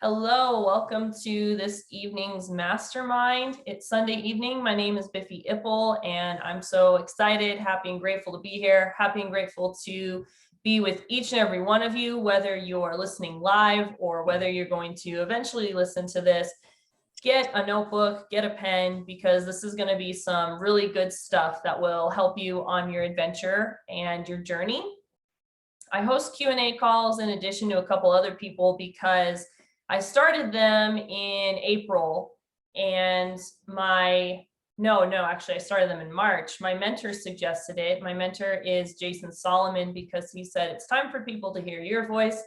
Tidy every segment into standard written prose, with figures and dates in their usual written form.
Hello, welcome to this evening's mastermind. It's Sunday evening. My name is Biffy Ipple, and I'm so excited, happy, and grateful to be here. Happy and grateful to be with each and every one of you, whether you're listening live or whether you're going to eventually listen to this. Get a notebook, get a pen, because this is going to be some really good stuff that will help you on your adventure and your journey. I host Q&A calls in addition to a couple other people because I started them in April and actually I started them in March. My mentor suggested it. My mentor is Jason Solomon because he said it's time for people to hear your voice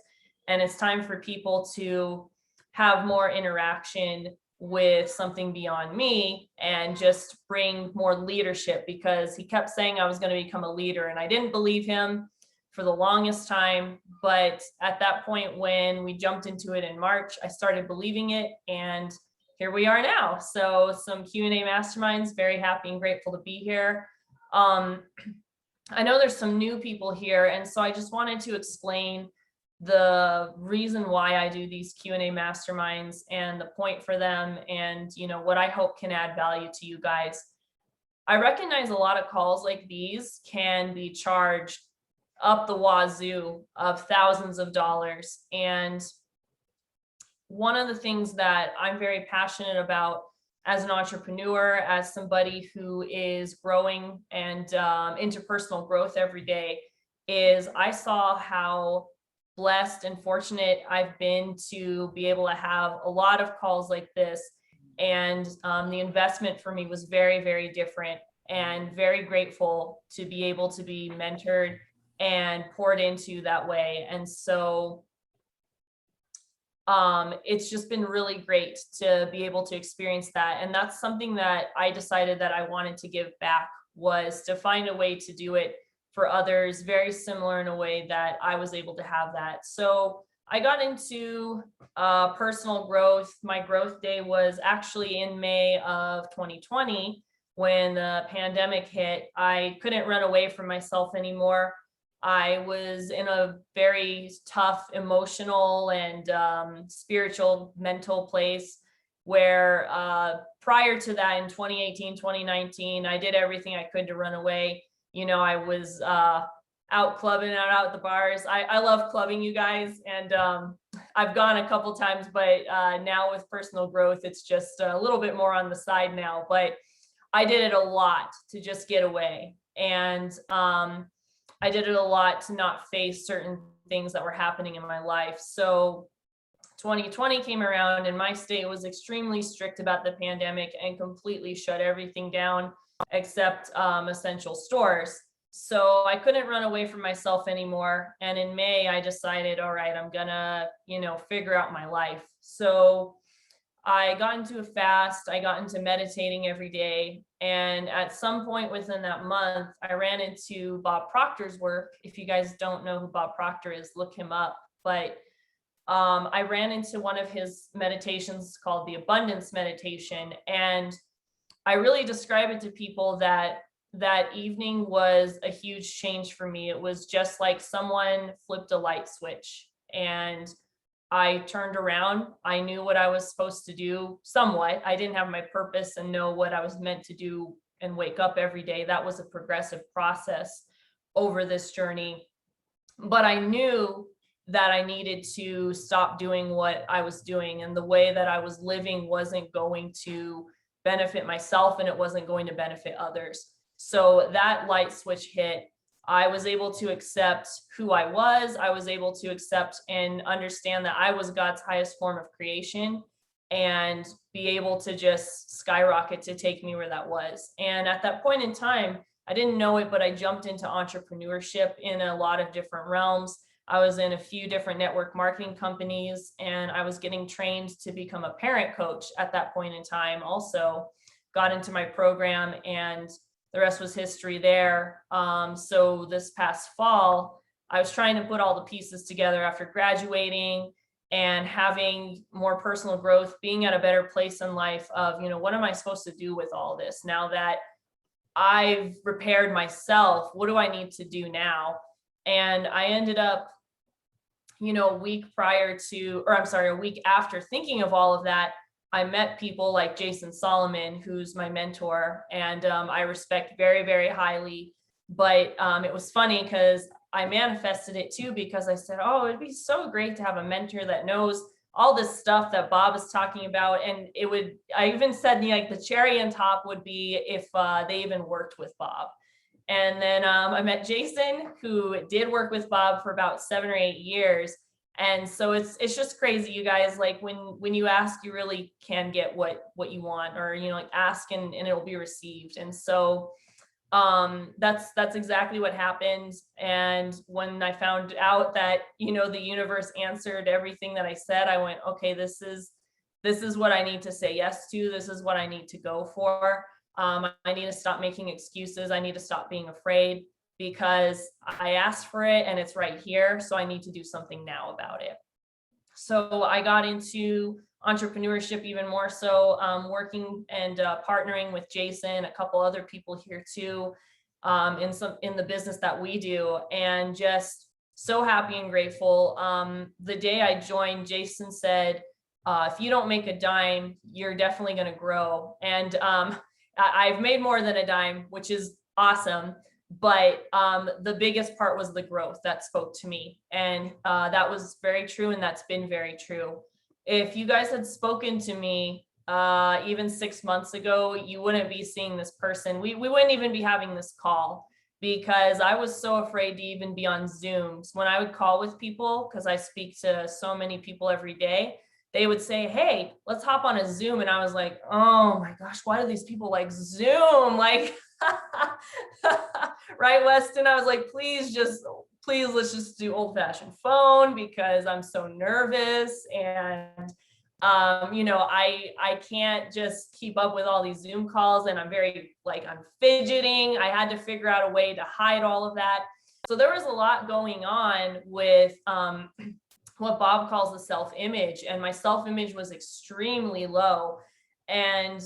and it's time for people to have more interaction with something beyond me and just bring more leadership, because he kept saying I was going to become a leader and I didn't believe him for the longest time. But at that point, when we jumped into it in March, I started believing it, and here we are now. So some Q&A masterminds, very happy and grateful to be here. I know there's some new people here, and so I just wanted to explain the reason why I do these Q&A masterminds and the point for them, and what I hope can add value to you guys. I recognize a lot of calls like these can be charged up the wazoo of thousands of dollars. And one of the things that I'm very passionate about as an entrepreneur, as somebody who is growing and interpersonal growth every day, is I saw how blessed and fortunate I've been to be able to have a lot of calls like this. And the investment for me was very, very different, and very grateful to be able to be mentored and poured into that way. And so it's just been really great to be able to experience that. And that's something that I decided that I wanted to give back, was to find a way to do it for others, very similar in a way that I was able to have that. So I got into personal growth. My growth day was actually in May of 2020 when the pandemic hit. I couldn't run away from myself anymore. I was in a very tough emotional and spiritual, mental place where prior to that, in 2018, 2019, I did everything I could to run away. I was out clubbing, out at the bars. I love clubbing, you guys, and I've gone a couple times, but now with personal growth, it's just a little bit more on the side now. But I did it a lot to just get away. And I did it a lot to not face certain things that were happening in my life. So 2020 came around and my state was extremely strict about the pandemic and completely shut everything down except essential stores. So I couldn't run away from myself anymore. And in May, I decided, all right, I'm gonna, figure out my life. So I got into a fast, I got into meditating every day. And at some point within that month, I ran into Bob Proctor's work. If you guys don't know who Bob Proctor is, look him up. But I ran into one of his meditations called the Abundance Meditation. And I really describe it to people that that evening was a huge change for me. It was just like someone flipped a light switch and I turned around. I knew what I was supposed to do somewhat. I didn't have my purpose and know what I was meant to do and wake up every day. That was a progressive process over this journey. But I knew that I needed to stop doing what I was doing, and the way that I was living wasn't going to benefit myself and it wasn't going to benefit others. So that light switch hit. I was able to accept who I was. I was able to accept and understand that I was God's highest form of creation, and be able to just skyrocket to take me where that was. And at that point in time, I didn't know it, but I jumped into entrepreneurship in a lot of different realms. I was in a few different network marketing companies, and I was getting trained to become a parent coach at that point in time. Also got into my program, and the rest was history there. So this past fall, I was trying to put all the pieces together after graduating and having more personal growth, being at a better place in life of, what am I supposed to do with all this now that I've repaired myself? What do I need to do now? And I ended up a week prior to, or I'm sorry, a week after thinking of all of that, I met people like Jason Solomon, who's my mentor, and I respect very, very highly. But it was funny because I manifested it too, because I said, oh, it'd be so great to have a mentor that knows all this stuff that Bob is talking about. And I even said like the cherry on top would be if they even worked with Bob. And then I met Jason, who did work with Bob for about 7 or 8 years. And so it's just crazy, you guys. Like when you ask, you really can get what you want, or like ask and it'll be received. And so that's exactly what happened. And when I found out that the universe answered everything that I said, I went, okay, this is what I need to say yes to. This is what I need to go for. I need to stop making excuses. I need to stop being afraid, because I asked for it and it's right here. So I need to do something now about it. So I got into entrepreneurship even more so, working and partnering with Jason, a couple other people here too, in the business that we do, and just so happy and grateful. The day I joined, Jason said, if you don't make a dime, you're definitely going to grow. And I've made more than a dime, which is awesome. But the biggest part was the growth that spoke to me. And that was very true. And that's been very true. If you guys had spoken to me even 6 months ago, you wouldn't be seeing this person. We wouldn't even be having this call, because I was so afraid to even be on Zooms. When I would call with people, because I speak to so many people every day, they would say, hey, let's hop on a Zoom. And I was like, oh my gosh, why do these people like Zoom? Like, right, Weston? I was like, please, let's just do old fashioned phone, because I'm so nervous. And, I can't just keep up with all these Zoom calls, and I'm fidgeting. I had to figure out a way to hide all of that. So there was a lot going on with, what Bob calls the self-image, and my self-image was extremely low. And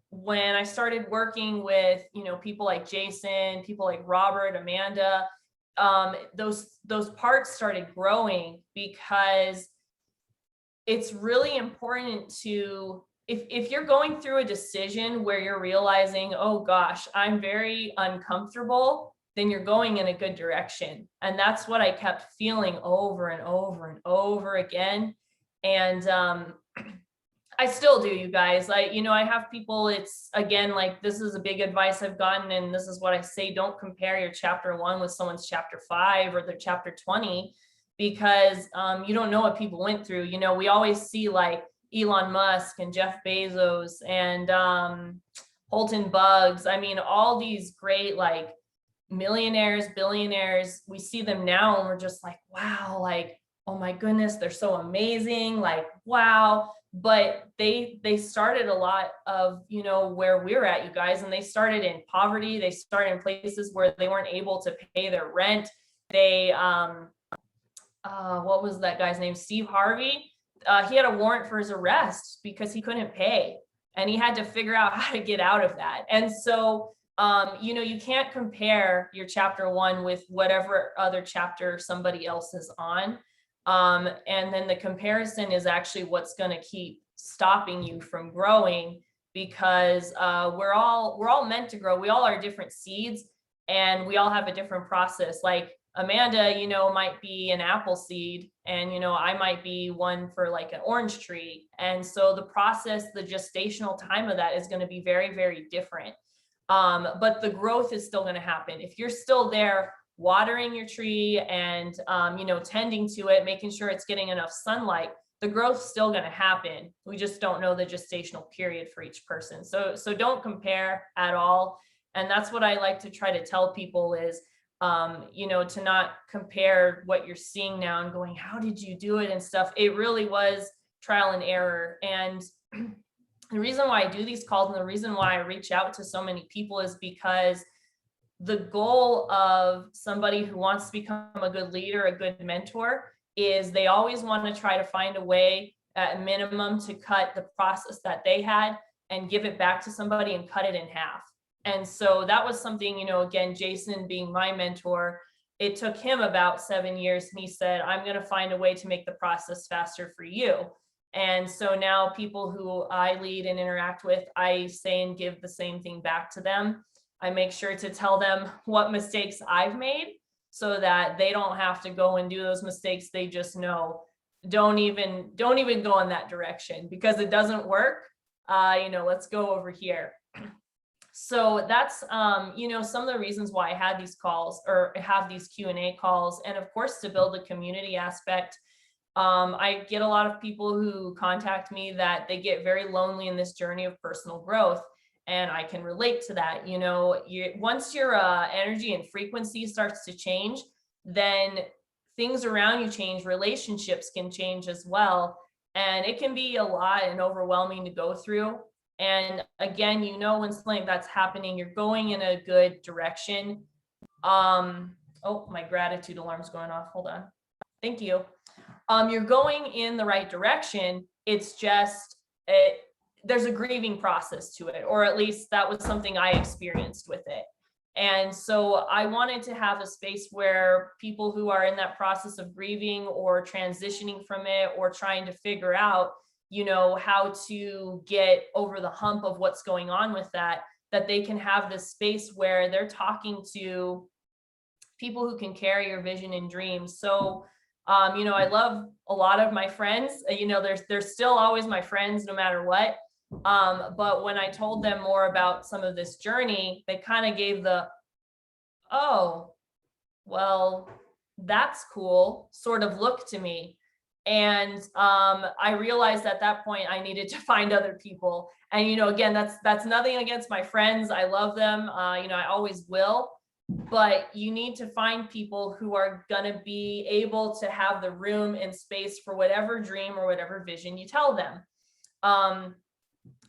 when I started working with, people like Jason, people like Robert, Amanda, those parts started growing, because it's really important to, if you're going through a decision where you're realizing, oh gosh, I'm very uncomfortable, then you're going in a good direction. And that's what I kept feeling over and over and over again. And I still do, you guys. I have people, it's again, like, this is a big advice I've gotten, and this is what I say: don't compare your chapter 1 with someone's chapter 5 or their chapter 20, because you don't know what people went through. We always see like Elon Musk and Jeff Bezos and Holton Buggs. I mean, all these great, like, millionaires, billionaires, we see them now and we're just like, wow, like, oh my goodness, they're so amazing, like, wow. But they started a lot of, where we're at, you guys, and they started in poverty. They started in places where they weren't able to pay their rent. They what was that guy's name? Steve Harvey. He had a warrant for his arrest because he couldn't pay, and he had to figure out how to get out of that. And so you can't compare your chapter 1 with whatever other chapter somebody else is on. And then the comparison is actually what's going to keep stopping you from growing, because we're all meant to grow. We all are different seeds, and we all have a different process. Like Amanda, might be an apple seed, and, I might be one for like an orange tree. And so the process, the gestational time of that is going to be very, very different. But the growth is still going to happen. If you're still there watering your tree and, tending to it, making sure it's getting enough sunlight, the growth's still going to happen. We just don't know the gestational period for each person. So don't compare at all. And that's what I like to try to tell people is, to not compare what you're seeing now and going, how did you do it and stuff. It really was trial and error. And the reason why I do these calls and the reason why I reach out to so many people is because the goal of somebody who wants to become a good leader, a good mentor, is they always want to try to find a way at minimum to cut the process that they had and give it back to somebody and cut it in half. And so that was something, again, Jason being my mentor, it took him about 7 years, and he said, I'm going to find a way to make the process faster for you. And so now people who I lead and interact with, I say and give the same thing back to them. I make sure to tell them what mistakes I've made so that they don't have to go and do those mistakes. They just know, don't even go in that direction because it doesn't work. Let's go over here. So that's, some of the reasons why I had these calls or have these Q&A calls. And of course, to build a community aspect. I get a lot of people who contact me that they get very lonely in this journey of personal growth. And I can relate to that. Once your energy and frequency starts to change, then things around you change, relationships can change as well. And it can be a lot and overwhelming to go through. And again, when something that's happening, you're going in a good direction. Oh, my gratitude alarm's going off. Hold on. Thank you. You're going in the right direction. It's just, there's a grieving process to it, or at least that was something I experienced with it. And so I wanted to have a space where people who are in that process of grieving or transitioning from it or trying to figure out, how to get over the hump of what's going on with that they can have this space where they're talking to people who can carry your vision and dreams. So, I love a lot of my friends, they're still always my friends no matter what. But when I told them more about some of this journey, they kind of gave the, oh, well, that's cool sort of look to me. And I realized at that point I needed to find other people. And, again, that's nothing against my friends. I love them. I always will. But you need to find people who are going to be able to have the room and space for whatever dream or whatever vision you tell them.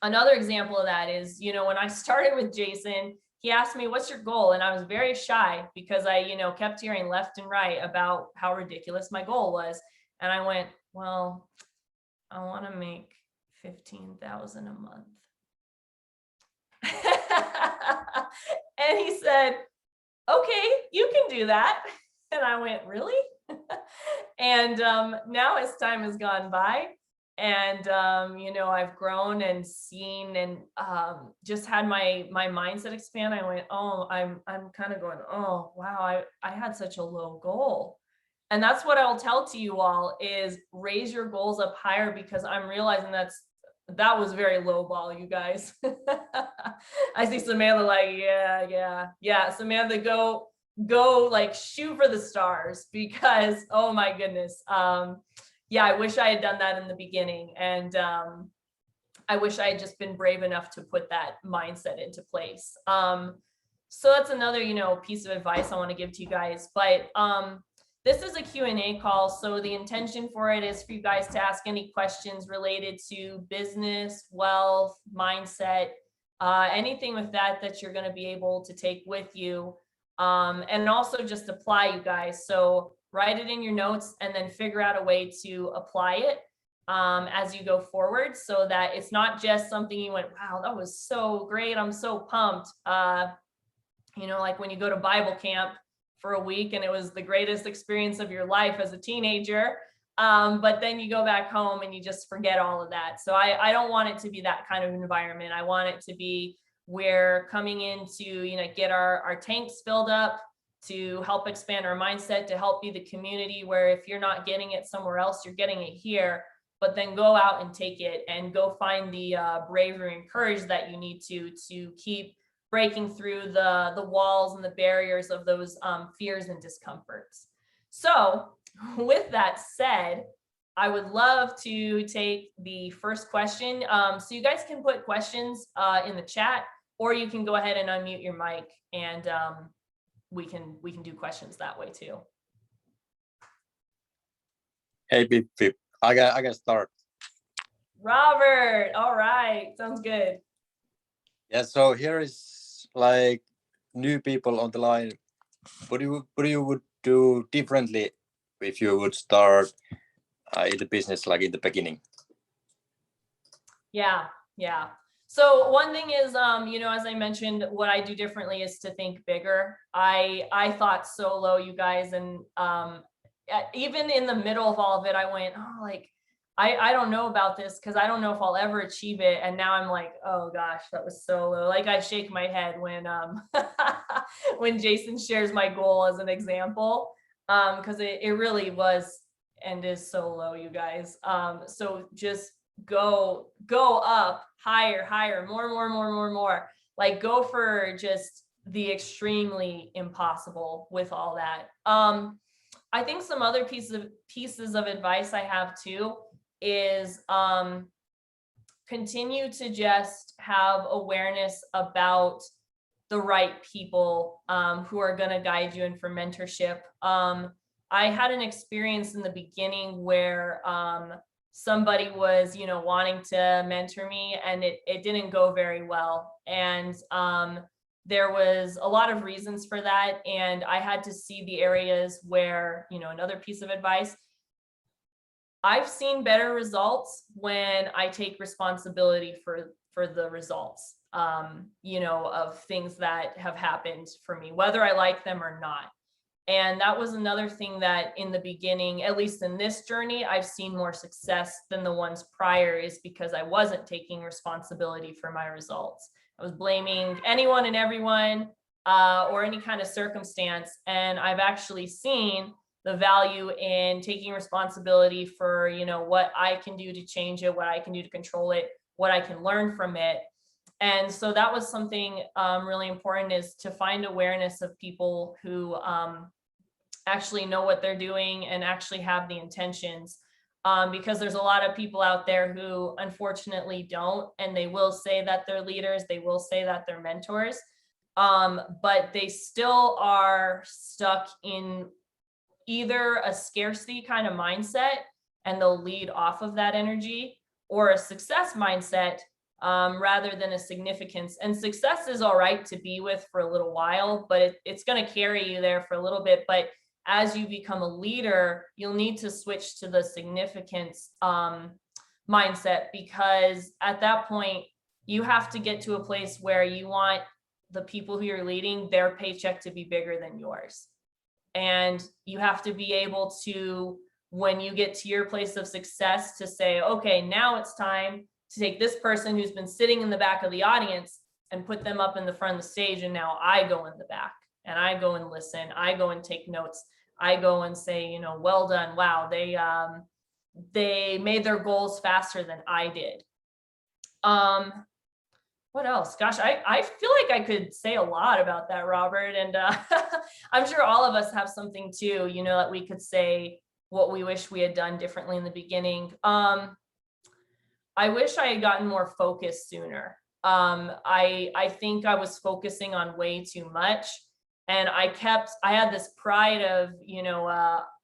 Another example of that is, when I started with Jason, he asked me, what's your goal? And I was very shy because I, kept hearing left and right about how ridiculous my goal was. And I went, well, I want to make $15,000 a month. And he said, okay, you can do that. And I went, really? And now as time has gone by and, I've grown and seen and just had my mindset expand. I went, oh, I'm kind of going, oh, wow, I had such a low goal. And that's what I'll tell to you all is raise your goals up higher, because I'm realizing that was very low ball, you guys. I see Samantha like, yeah. Samantha, go like shoot for the stars, because, oh my goodness. I wish I had done that in the beginning. And I wish I had just been brave enough to put that mindset into place. So that's another, piece of advice I want to give to you guys. But this is a Q&A call, so the intention for it is for you guys to ask any questions related to business, wealth, mindset, anything with that you're going to be able to take with you, and also just apply, you guys. So write it in your notes and then figure out a way to apply it as you go forward, so that it's not just something you went, wow, that was so great, I'm so pumped. Like when you go to Bible camp for a week and it was the greatest experience of your life as a teenager. But then you go back home and you just forget all of that. So I don't want it to be that kind of environment. I want it to be where coming in to, get our tanks filled up, to help expand our mindset, to help be the community where if you're not getting it somewhere else, you're getting it here, but then go out and take it and go find the bravery and courage that you need to keep breaking through the walls and the barriers of those fears and discomforts. So with that said, I would love to take the first question. So you guys can put questions in the chat, or you can go ahead and unmute your mic, and we can do questions that way too. Hey, Pip, I got start. Robert, all right, sounds good. Yeah, so here is like new people on the line. What you would do differently if you would start in the business like in the beginning? Yeah. So one thing is, you know, as I mentioned, what I do differently is to think bigger. I thought so low, you guys, and even in the middle of all of it, I went, oh, like I don't know about this because I don't know if I'll ever achieve it. And now I'm like, oh gosh, that was so low. Like I shake my head when when Jason shares my goal as an example, because it really was and is so low, you guys. So just go up higher, higher, more. Like go for just the extremely impossible with all that. I think some other pieces of advice I have too is continue to just have awareness about the right people who are going to guide you and for mentorship. I had an experience in the beginning where somebody was, you know, wanting to mentor me, and it didn't go very well. And there was a lot of reasons for that. And I had to see the areas where, you know, another piece of advice, I've seen better results when I take responsibility for the results, you know, of things that have happened for me, whether I like them or not. And that was another thing that in the beginning, at least in this journey, I've seen more success than the ones prior, is because I wasn't taking responsibility for my results. I was blaming anyone and everyone or any kind of circumstance. And I've actually seen the value in taking responsibility for, you know, what I can do to change it, what I can do to control it, what I can learn from it. And so that was something really important, is to find awareness of people who actually know what they're doing and actually have the intentions. Because there's a lot of people out there who unfortunately don't, and they will say that they're leaders, they will say that they're mentors, but they still are stuck in either a scarcity kind of mindset and they'll lead off of that energy, or a success mindset rather than a significance. And success is all right to be with for a little while, but it's going to carry you there for a little bit. But as you become a leader, you'll need to switch to the significance mindset, because at that point, you have to get to a place where you want the people who you're leading, their paycheck to be bigger than yours. And you have to be able to, when you get to your place of success, to say, okay, now it's time to take this person who's been sitting in the back of the audience and put them up in the front of the stage. And now I go in the back and I go and listen. I go and take notes. I go and say, you know, well done. Wow, they made their goals faster than I did. What else? Gosh, I feel like I could say a lot about that, Robert. And I'm sure all of us have something too, you know, that we could say what we wish we had done differently in the beginning. I wish I had gotten more focused sooner. I think I was focusing on way too much. And I had this pride of, you know,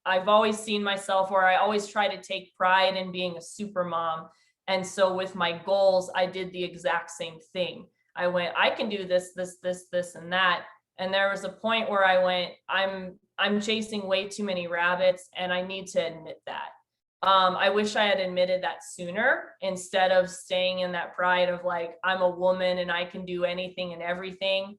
I've always seen myself, or I always try to take pride in being a super mom. And so with my goals, I did the exact same thing. I went, I can do this, and that. And there was a point where I went, I'm chasing way too many rabbits, and I need to admit that. I wish I had admitted that sooner, instead of staying in that pride of like, I'm a woman and I can do anything and everything.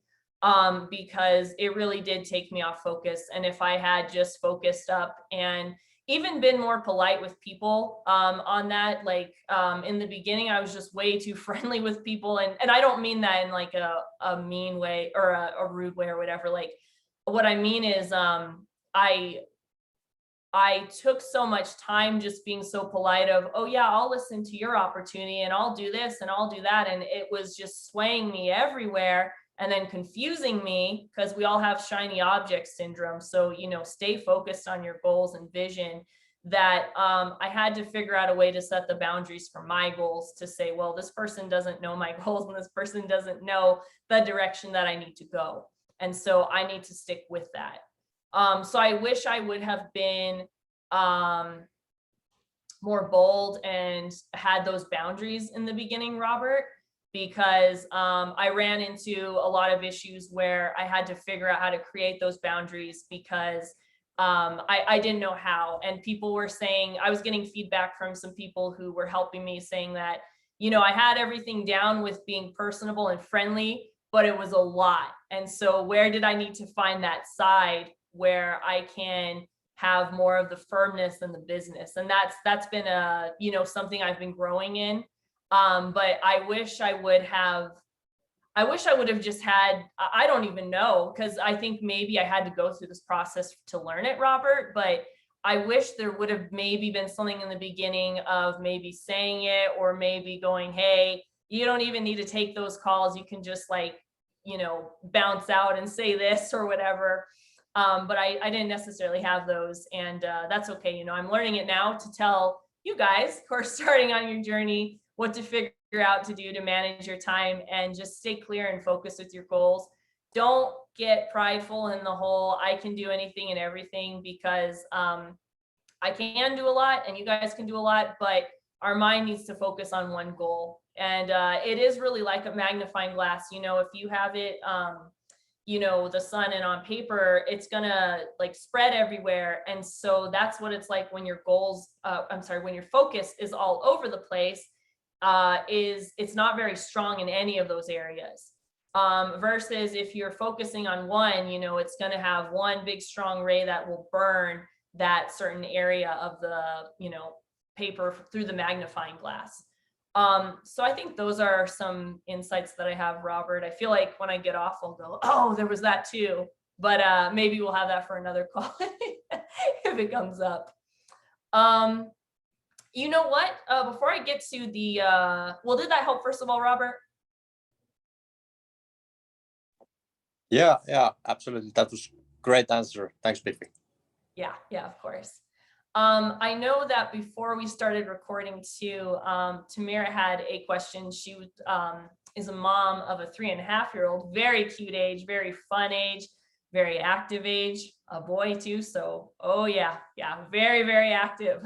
Because it really did take me off focus. And if I had just focused up and even been more polite with people on that, like in the beginning, I was just way too friendly with people. And I don't mean that in like a mean way or a rude way or whatever. Like what I mean is I took so much time just being so polite of, oh yeah, I'll listen to your opportunity and I'll do this and I'll do that. And it was just swaying me everywhere and then confusing me, because we all have shiny object syndrome. So, you know, stay focused on your goals and vision. That I had to figure out a way to set the boundaries for my goals, to say, well, this person doesn't know my goals and this person doesn't know the direction that I need to go. And so I need to stick with that. So I wish I would have been more bold and had those boundaries in the beginning, Robert, because I ran into a lot of issues where I had to figure out how to create those boundaries, because I didn't know how. And people were saying, I was getting feedback from some people who were helping me, saying that, I had everything down with being personable and friendly, but it was a lot. And so where did I need to find that side where I can have more of the firmness in the business? And that's been something I've been growing in. But I wish I would have just had, I don't even know, because I think maybe I had to go through this process to learn it, Robert, but I wish there would have maybe been something in the beginning of maybe saying it, or maybe going, hey, you don't even need to take those calls. You can just bounce out and say this or whatever. But I didn't necessarily have those, and that's okay. I'm learning it now to tell you guys who are starting on your journey what to figure out to do to manage your time, and just stay clear and focused with your goals. Don't get prideful in the whole I can do anything and everything, because I can do a lot and you guys can do a lot, but our mind needs to focus on one goal. And it is really like a magnifying glass. If you have it, the sun, and on paper, it's gonna spread everywhere. And so that's what it's like when your when your focus is all over the place, it's not very strong in any of those areas. Versus if you're focusing on one, it's going to have one big strong ray that will burn that certain area of the, paper through the magnifying glass. So I think those are some insights that I have, Robert. I feel like when I get off, I'll go, oh, there was that too. But maybe we'll have that for another call if it comes up. You know what? Before I get to the, well, did that help, first of all, Robert? Yeah, absolutely. That was great answer. Thanks, Biffy. Yeah, of course. I know that before we started recording too, Tamira had a question. She is a mom of a 3.5-year-old, very cute age, very fun age, very active age, a boy too. So, oh yeah, very, very active.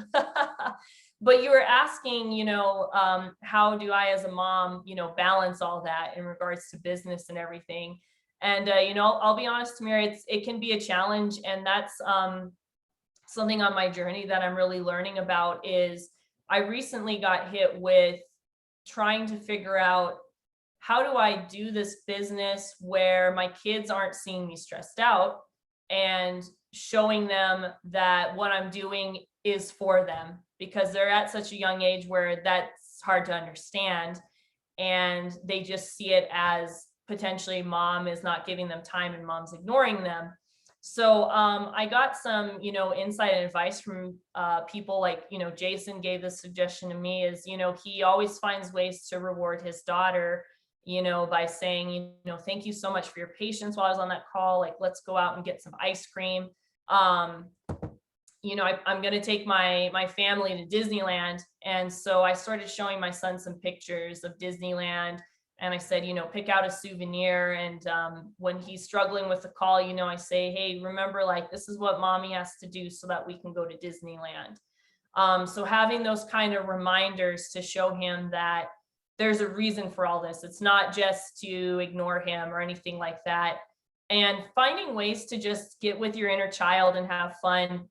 But you were asking, how do I as a mom, balance all that in regards to business and everything. And, I'll be honest, Tamira, it can be a challenge. And that's something on my journey that I'm really learning about. Is I recently got hit with trying to figure out, how do I do this business where my kids aren't seeing me stressed out, and showing them that what I'm doing is for them, because they're at such a young age where that's hard to understand, and they just see it as potentially mom is not giving them time and mom's ignoring them. So I got some, insight and advice from people like, Jason gave this suggestion to me, is, he always finds ways to reward his daughter, by saying, thank you so much for your patience while I was on that call. Like, let's go out and get some ice cream. I'm going to take my family to Disneyland. And so I started showing my son some pictures of Disneyland. And I said, pick out a souvenir. And when he's struggling with the call, I say, hey, remember, this is what mommy has to do so that we can go to Disneyland. So having those kind of reminders to show him that there's a reason for all this. It's not just to ignore him or anything like that. And finding ways to just get with your inner child and have fun.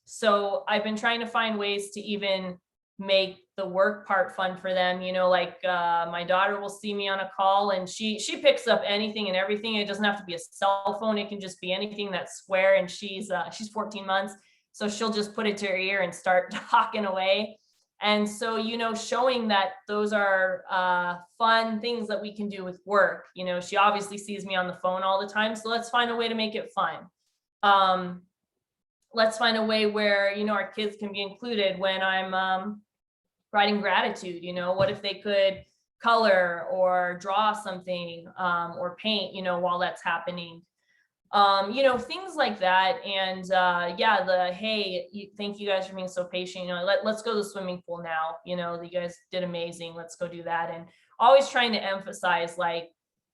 So I've been trying to find ways to even make the work part fun for them. My daughter will see me on a call and she picks up anything and everything. It doesn't have to be a cell phone. It can just be anything that's square. And she's 14 months. So she'll just put it to her ear and start talking away. And so, showing that those are fun things that we can do with work. She obviously sees me on the phone all the time. So let's find a way to make it fun. Let's find a way where, our kids can be included when I'm writing gratitude. What if they could color or draw something or paint, while that's happening. Things like that. And hey, thank you guys for being so patient. Let's go to the swimming pool now. You guys did amazing. Let's go do that. And always trying to emphasize,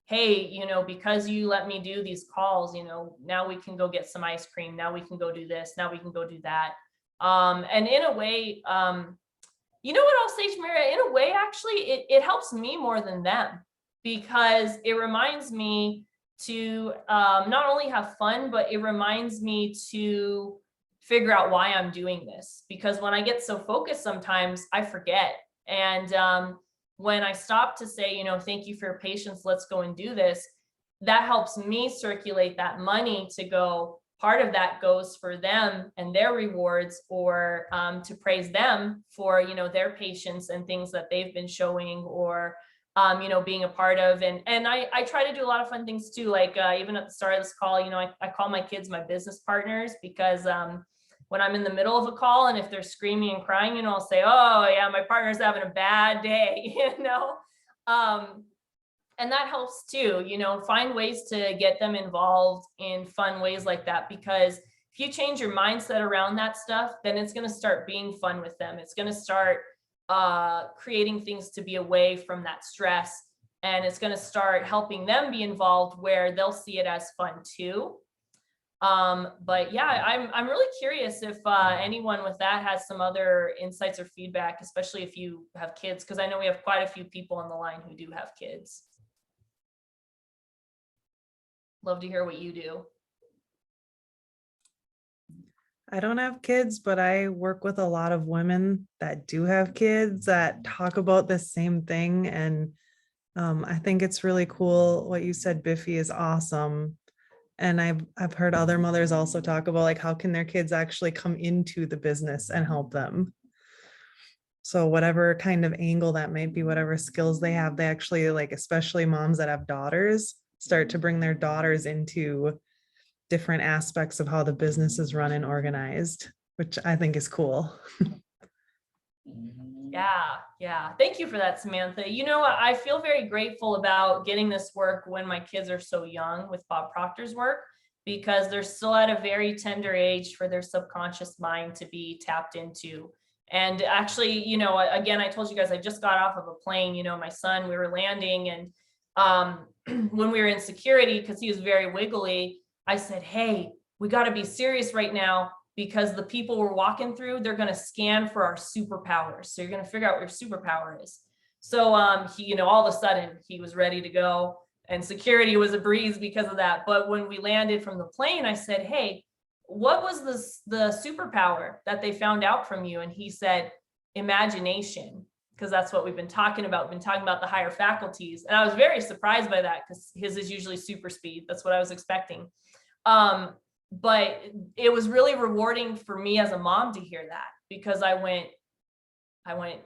hey, because you let me do these calls, now we can go get some ice cream. Now we can go do this. Now we can go do that. And in a way, what I'll say, Tamira, in a way, actually, it helps me more than them, because it reminds me to not only have fun, but it reminds me to figure out why I'm doing this. Because when I get so focused, sometimes I forget. And when I stop to say, you know, thank you for your patience, let's go and do this, that helps me circulate that money to go, part of that goes for them and their rewards, or to praise them for, you know, their patience and things that they've been showing, or you know, being a part of. And I try to do a lot of fun things too. Like even at the start of this call, you know, I call my kids my business partners, because when I'm in the middle of a call and if they're screaming and crying, you know, I'll say, oh yeah, my partner's having a bad day, you know. And that helps too, you know, find ways to get them involved in fun ways like that, because if you change your mindset around that stuff, then it's going to start being fun with them. It's going to start creating things to be away from that stress, and it's going to start helping them be involved where they'll see it as fun too. But yeah, I'm really curious if anyone with that has some other insights or feedback, especially if you have kids, because I know we have quite a few people on the line who do have kids. Love to hear what you do. I don't have kids, but I work with a lot of women that do have kids that talk about the same thing. And I think it's really cool. What you said, Biffy, is awesome. And I've heard other mothers also talk about like how can their kids actually come into the business and help them. So whatever kind of angle that might be, whatever skills they have, they actually, like, especially moms that have daughters, start to bring their daughters into different aspects of how the business is run and organized, which I think is cool. Yeah. Thank you for that, Samantha. You know, I feel very grateful about getting this work when my kids are so young with Bob Proctor's work, because they're still at a very tender age for their subconscious mind to be tapped into. And actually, you know, again, I told you guys, I just got off of a plane, you know, my son, we were landing, and when we were in security, because he was very wiggly, I said, hey, we got to be serious right now, because the people we're walking through, they're going to scan for our superpowers. So you're going to figure out what your superpower is. So he, you know, all of a sudden he was ready to go, and security was a breeze because of that. But when we landed from the plane, I said, hey, what was the superpower that they found out from you? And he said, imagination, because that's what we've been talking about. We've been talking about the higher faculties. And I was very surprised by that, because his is usually super speed. That's what I was expecting. But it was really rewarding for me as a mom to hear that, because I went,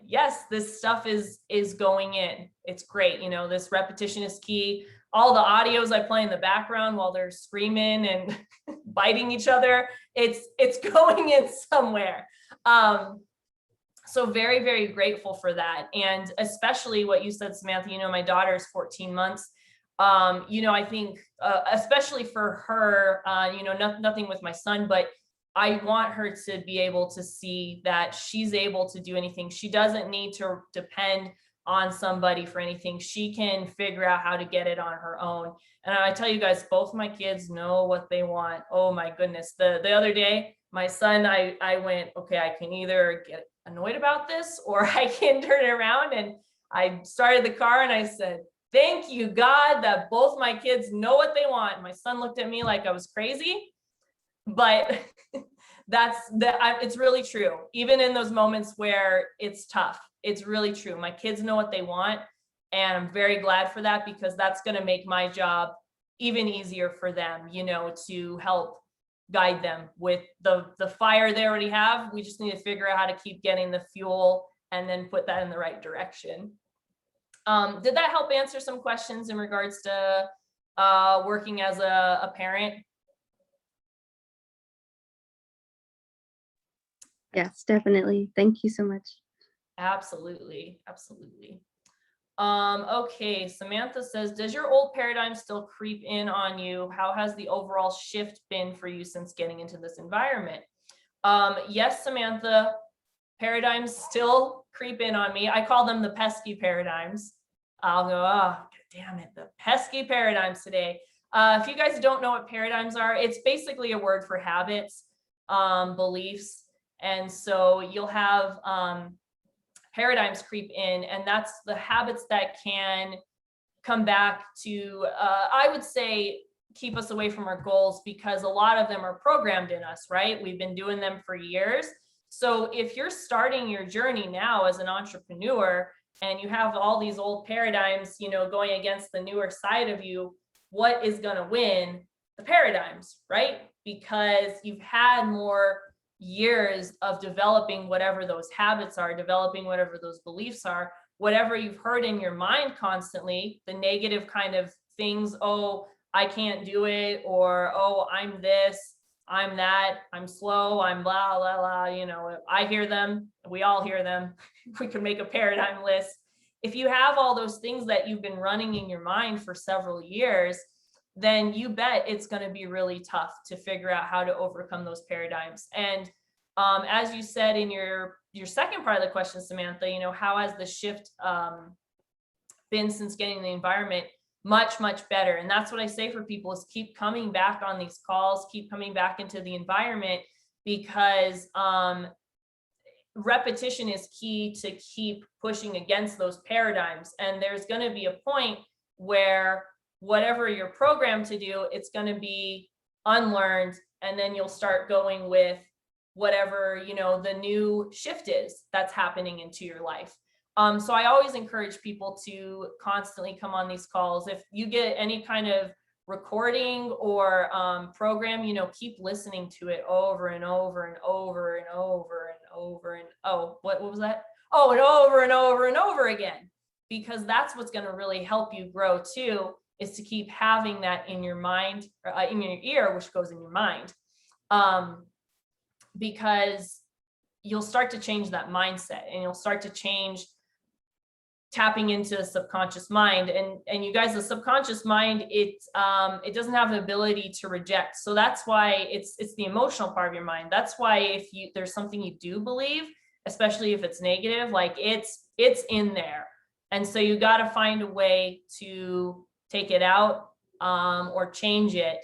yes, this stuff is going in. It's great. You know, this repetition is key. All the audios I play in the background while they're screaming and biting each other, it's going in somewhere. So very, very grateful for that. And especially what you said, Samantha, you know, my daughter is 14 months. You know, I think, especially for her, you know, nothing with my son, but I want her to be able to see that she's able to do anything. She doesn't need to depend on somebody for anything. She can figure out how to get it on her own. And I tell you guys, both my kids know what they want. Oh my goodness. The other day, my son, I went, okay, I can either get annoyed about this or I can turn it around. And I started the car and I said, thank you, God, that both my kids know what they want. My son looked at me like I was crazy, but it's really true. Even in those moments where it's tough, it's really true. My kids know what they want, and I'm very glad for that, because that's going to make my job even easier for them, you know, to help guide them with the fire they already have. We just need to figure out how to keep getting the fuel and then put that in the right direction. Did that help answer some questions in regards to working as a parent? Yes, definitely. Thank you so much. Absolutely. Okay, Samantha says, does your old paradigm still creep in on you? How has the overall shift been for you since getting into this environment? Yes, Samantha, paradigms still creep in on me. I call them the pesky paradigms. I'll go, oh, damn it, the pesky paradigms today. If you guys don't know what paradigms are, it's basically a word for habits, beliefs. And so you'll have paradigms creep in, and that's the habits that can come back to, I would say, keep us away from our goals, because a lot of them are programmed in us, right? We've been doing them for years. So if you're starting your journey now as an entrepreneur and you have all these old paradigms, going against the newer side of you, what is going to win? The paradigms, right? Because you've had more years of developing whatever those habits are, developing whatever those beliefs are, whatever you've heard in your mind constantly, the negative kind of things, oh, I can't do it, or, oh, I'm this, I'm that, I'm slow, I'm blah, blah, blah, I hear them, we all hear them. We could make a paradigm list. If you have all those things that you've been running in your mind for several years, then you bet it's going to be really tough to figure out how to overcome those paradigms. And as you said in your second part of the question, Samantha, how has the shift been since getting the environment? Much, much better. And that's what I say for people is keep coming back on these calls, keep coming back into the environment, because repetition is key to keep pushing against those paradigms. And there's going to be a point where whatever you're programmed to do, it's going to be unlearned. And then you'll start going with whatever, the new shift is that's happening into your life. So I always encourage people to constantly come on these calls. If you get any kind of recording or program, keep listening to it over and over and over and over and over and what was that? Oh, and over and over and over again, because that's what's going to really help you grow too, is to keep having that in your mind, in your ear, which goes in your mind, because you'll start to change that mindset and you'll start to change tapping into the subconscious mind. And you guys, the subconscious mind, it doesn't have the ability to reject. So that's why it's the emotional part of your mind. That's why if there's something you do believe, especially if it's negative, like it's in there. And so you got to find a way to take it out or change it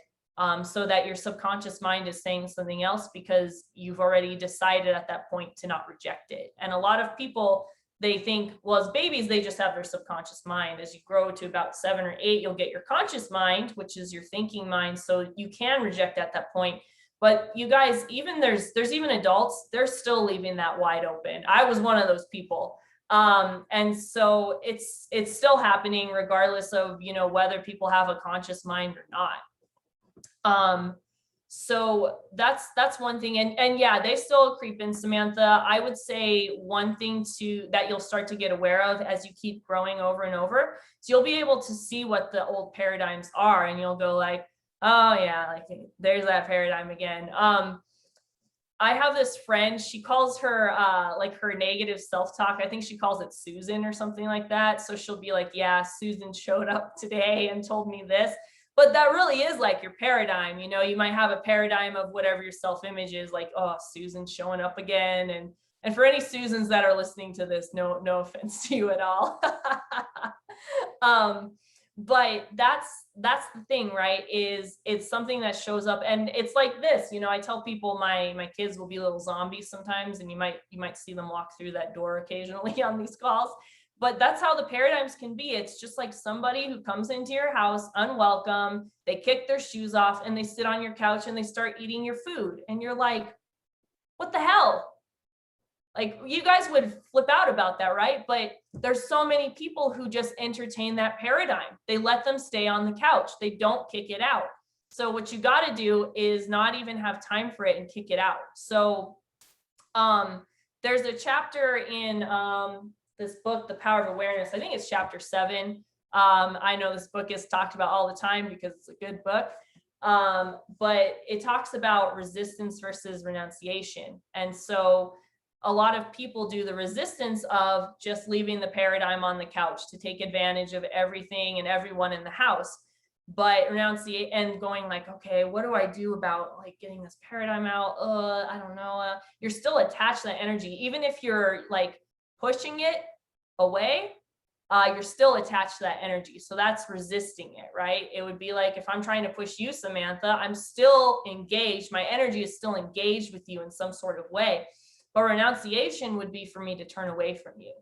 so that your subconscious mind is saying something else, because you've already decided at that point to not reject it. And a lot of people, they think, well, as babies, they just have their subconscious mind. As you grow to about 7 or 8, you'll get your conscious mind, which is your thinking mind. So you can reject at that point. But you guys, even there's even adults, they're still leaving that wide open. I was one of those people. And so it's still happening regardless of, whether people have a conscious mind or not. So that's one thing. And yeah, they still creep in, Samantha. I would say one thing that you'll start to get aware of as you keep growing over and over, so you'll be able to see what the old paradigms are, and you'll go like, oh yeah, like there's that paradigm again. I have this friend, she calls her like her negative self-talk, I think she calls it Susan or something like that. So she'll be like, yeah, Susan showed up today and told me this. But that really is like your paradigm. You might have a paradigm of whatever your self-image is, like, oh, Susan's showing up again. And for any Susans that are listening to this, no offense to you at all. But that's the thing, right? Is it's something that shows up, and it's like this. I tell people my kids will be little zombies sometimes, and you might see them walk through that door occasionally on these calls. But that's how the paradigms can be. It's just like somebody who comes into your house unwelcome, they kick their shoes off and they sit on your couch and they start eating your food. And you're like, what the hell? Like, you guys would flip out about that, right? But there's so many people who just entertain that paradigm. They let them stay on the couch. They don't kick it out. So what you got to do is not even have time for it and kick it out. So there's a chapter in this book, The Power of Awareness. I think it's chapter 7. I know this book is talked about all the time because it's a good book. But it talks about resistance versus renunciation. And so a lot of people do the resistance of just leaving the paradigm on the couch to take advantage of everything and everyone in the house. But renunciate and going like, okay, what do I do about like getting this paradigm out? I don't know. You're still attached to that energy. Even if you're like pushing it away, you're still attached to that energy. So that's resisting it, right? It would be like, if I'm trying to push you, Samantha, I'm still engaged. My energy is still engaged with you in some sort of way. But renunciation would be for me to turn away from you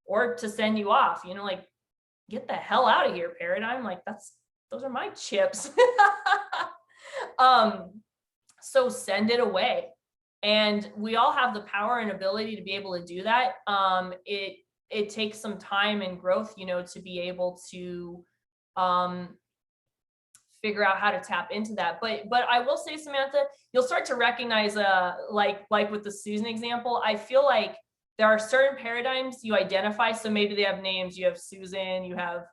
or to send you off, like, get the hell out of here, paradigm. Like, those are my chips. So send it away. And we all have the power and ability to be able to do that. It takes some time and growth, you know, to be able to figure out how to tap into that. But I will say, Samantha, you'll start to recognize, like with the Susan example, I feel like there are certain paradigms you identify. So maybe they have names. You have Susan, you have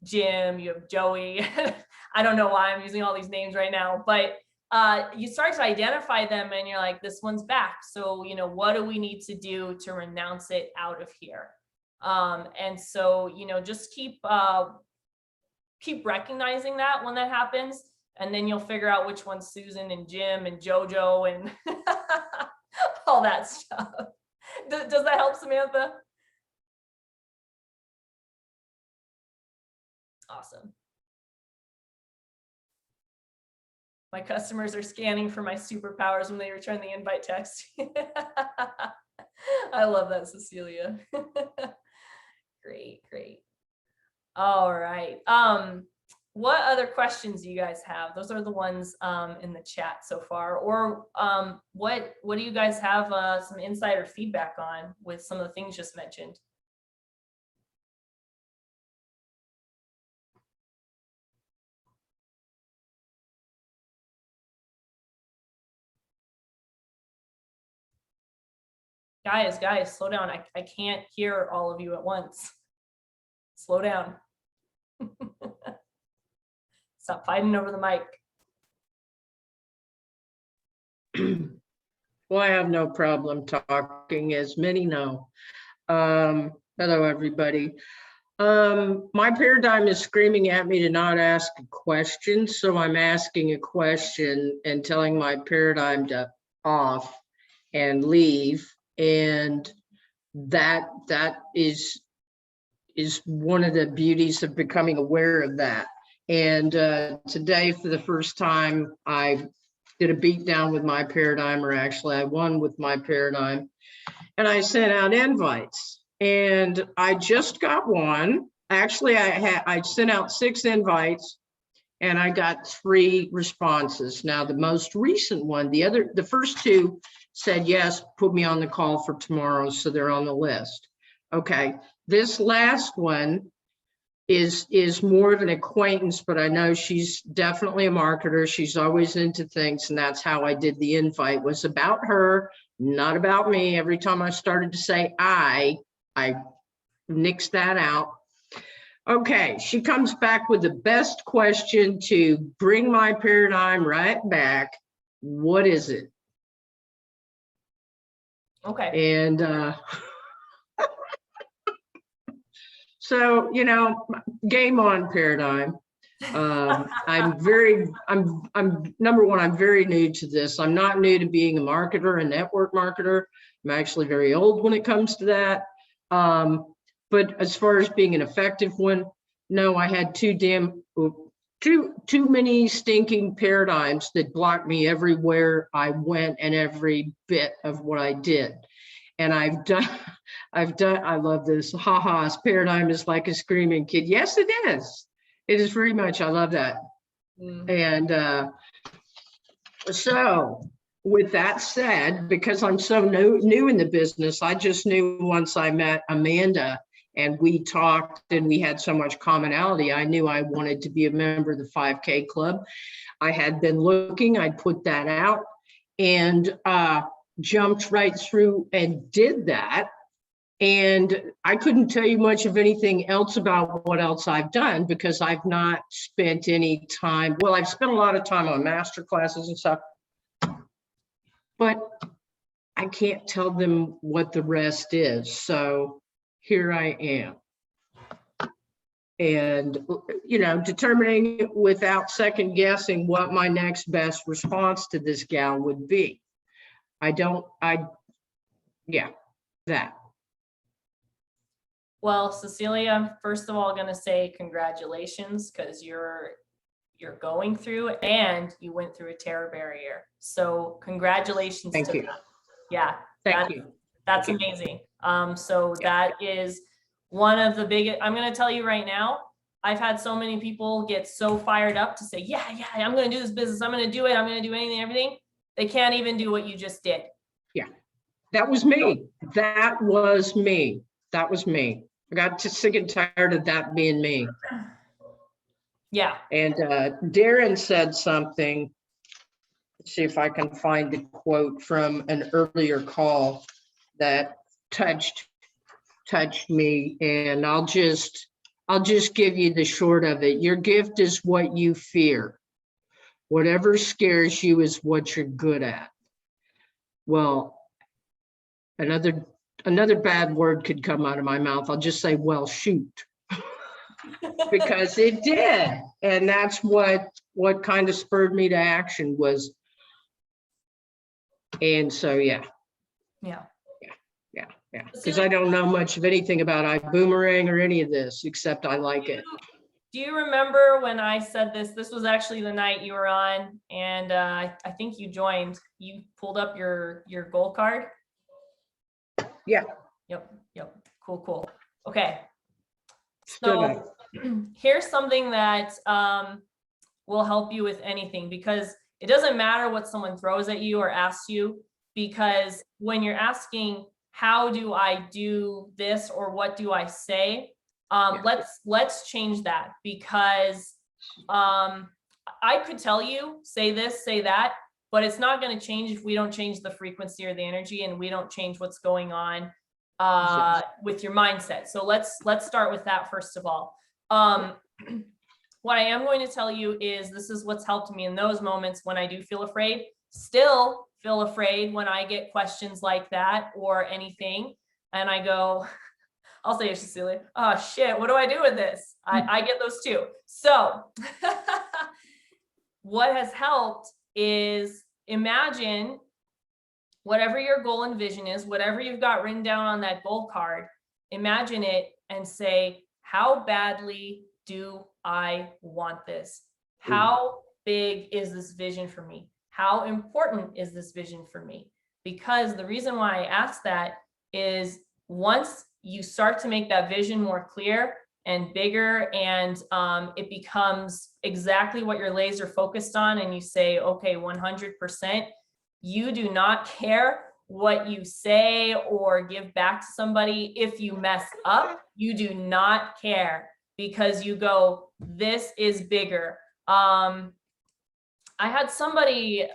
Jim, you have Joey. I don't know why I'm using all these names right now, but you start to identify them and you're like, this one's back. So, you know, what do we need to do to renounce it out of here? And so, you know, just keep recognizing that when that happens, and then you'll figure out which one's Susan and Jim and JoJo and all that stuff. Does that help, Samantha? Awesome. My customers are scanning for my superpowers when they return the invite text. I love that, Cecilia. Great, great. All right. What other questions do you guys have? Those are the ones in the chat so far. Or what do you guys have some insight or feedback on with some of the things just mentioned? Guys, slow down. I can't hear all of you at once. Slow down. Stop fighting over the mic. Well, I have no problem talking, as many know. Hello, everybody. My paradigm is screaming at me to not ask a question, so I'm asking a question and telling my paradigm to off and leave, and that is one of the beauties of becoming aware of that. And today, for the first time, I did a beat down with my paradigm, or actually I won with my paradigm, and I sent out invites, and I just got one. Actually, I sent out 6 invites and I got 3 responses. Now, the most recent one, the first 2 said, yes, put me on the call for tomorrow, so they're on the list. Okay, this last one is more of an acquaintance, but I know she's definitely a marketer. She's always into things, and that's how I did the invite. Was about her, not about me. Every time I started to say I nixed that out. Okay, she comes back with the best question to bring my paradigm right back. What is it? Okay. And so, you know, game on, paradigm. I'm number one, I'm very new to this. I'm not new to being a marketer, a network marketer. I'm actually very old when it comes to that. But as far as being an effective one, no, I had too many stinking paradigms that blocked me everywhere I went and every bit of what I did. And I've done, I love this, haha, this paradigm is like a screaming kid. Yes, it is. It is very much, I love that. And so with that said, because I'm so new in the business, I just knew once I met Amanda and we talked and we had so much commonality, I knew I wanted to be a member of the 5K club. I had been looking, I'd put that out and jumped right through and did that. And I couldn't tell you much of anything else about what else I've done because I've not spent any time. Well, I've spent a lot of time on master classes and stuff, but I can't tell them what the rest is. So here I am. And, you know, determining without second guessing what my next best response to this gal would be. Yeah, that. Well, Cecilia, first of all, going to say congratulations because you're going through and you went through a terror barrier. So congratulations. Thank you. That. Yeah. Thank you. That's amazing. So that is one of the biggest, I'm going to tell you right now, I've had so many people get so fired up to say, yeah, I'm going to do this business. I'm going to do it. I'm going to do anything, everything. They can't even do what you just did. That was me. That was me. That was me. I got too sick and tired of that being me. Yeah. And Darren said something. Let's see if I can find the quote from an earlier call that touched me. And I'll just give you the short of it. Your gift is what you fear. Whatever scares you is what you're good at. Well, another bad word could come out of my mouth. I'll just say, well, shoot. Because it did. And that's what kind of spurred me to action was. And so, yeah, Yeah. because I don't know much of anything about iBoomerang or any of this, except I like it. Do you remember when I said this? This was actually the night you were on, and I think you joined. You pulled up your goal card. Yeah. Yep. Cool. Okay. Stood out. So here's something that will help you with anything, because it doesn't matter what someone throws at you or asks you, because when you're asking, how do I do this or what do I say? Let's change that, because I could tell you, say this, say that, but it's not going to change if we don't change the frequency or the energy, and we don't change what's going on with your mindset. So let's start with that first of all. What I am going to tell you is this is what's helped me in those moments when I do feel afraid. Still feel afraid when I get questions like that or anything, and I go, I'll say it, Cecilia, oh shit, what do I do with this? I get those too. So what has helped is imagine whatever your goal and vision is, whatever you've got written down on that goal card, imagine it and say, how badly do I want this? How big is this vision for me? How important is this vision for me? Because the reason why I ask that is once you start to make that vision more clear and bigger, and it becomes exactly what you're laser focused on, and you say, okay, 100%, you do not care what you say or give back to somebody. If you mess up, you do not care, because you go, this is bigger. I had somebody,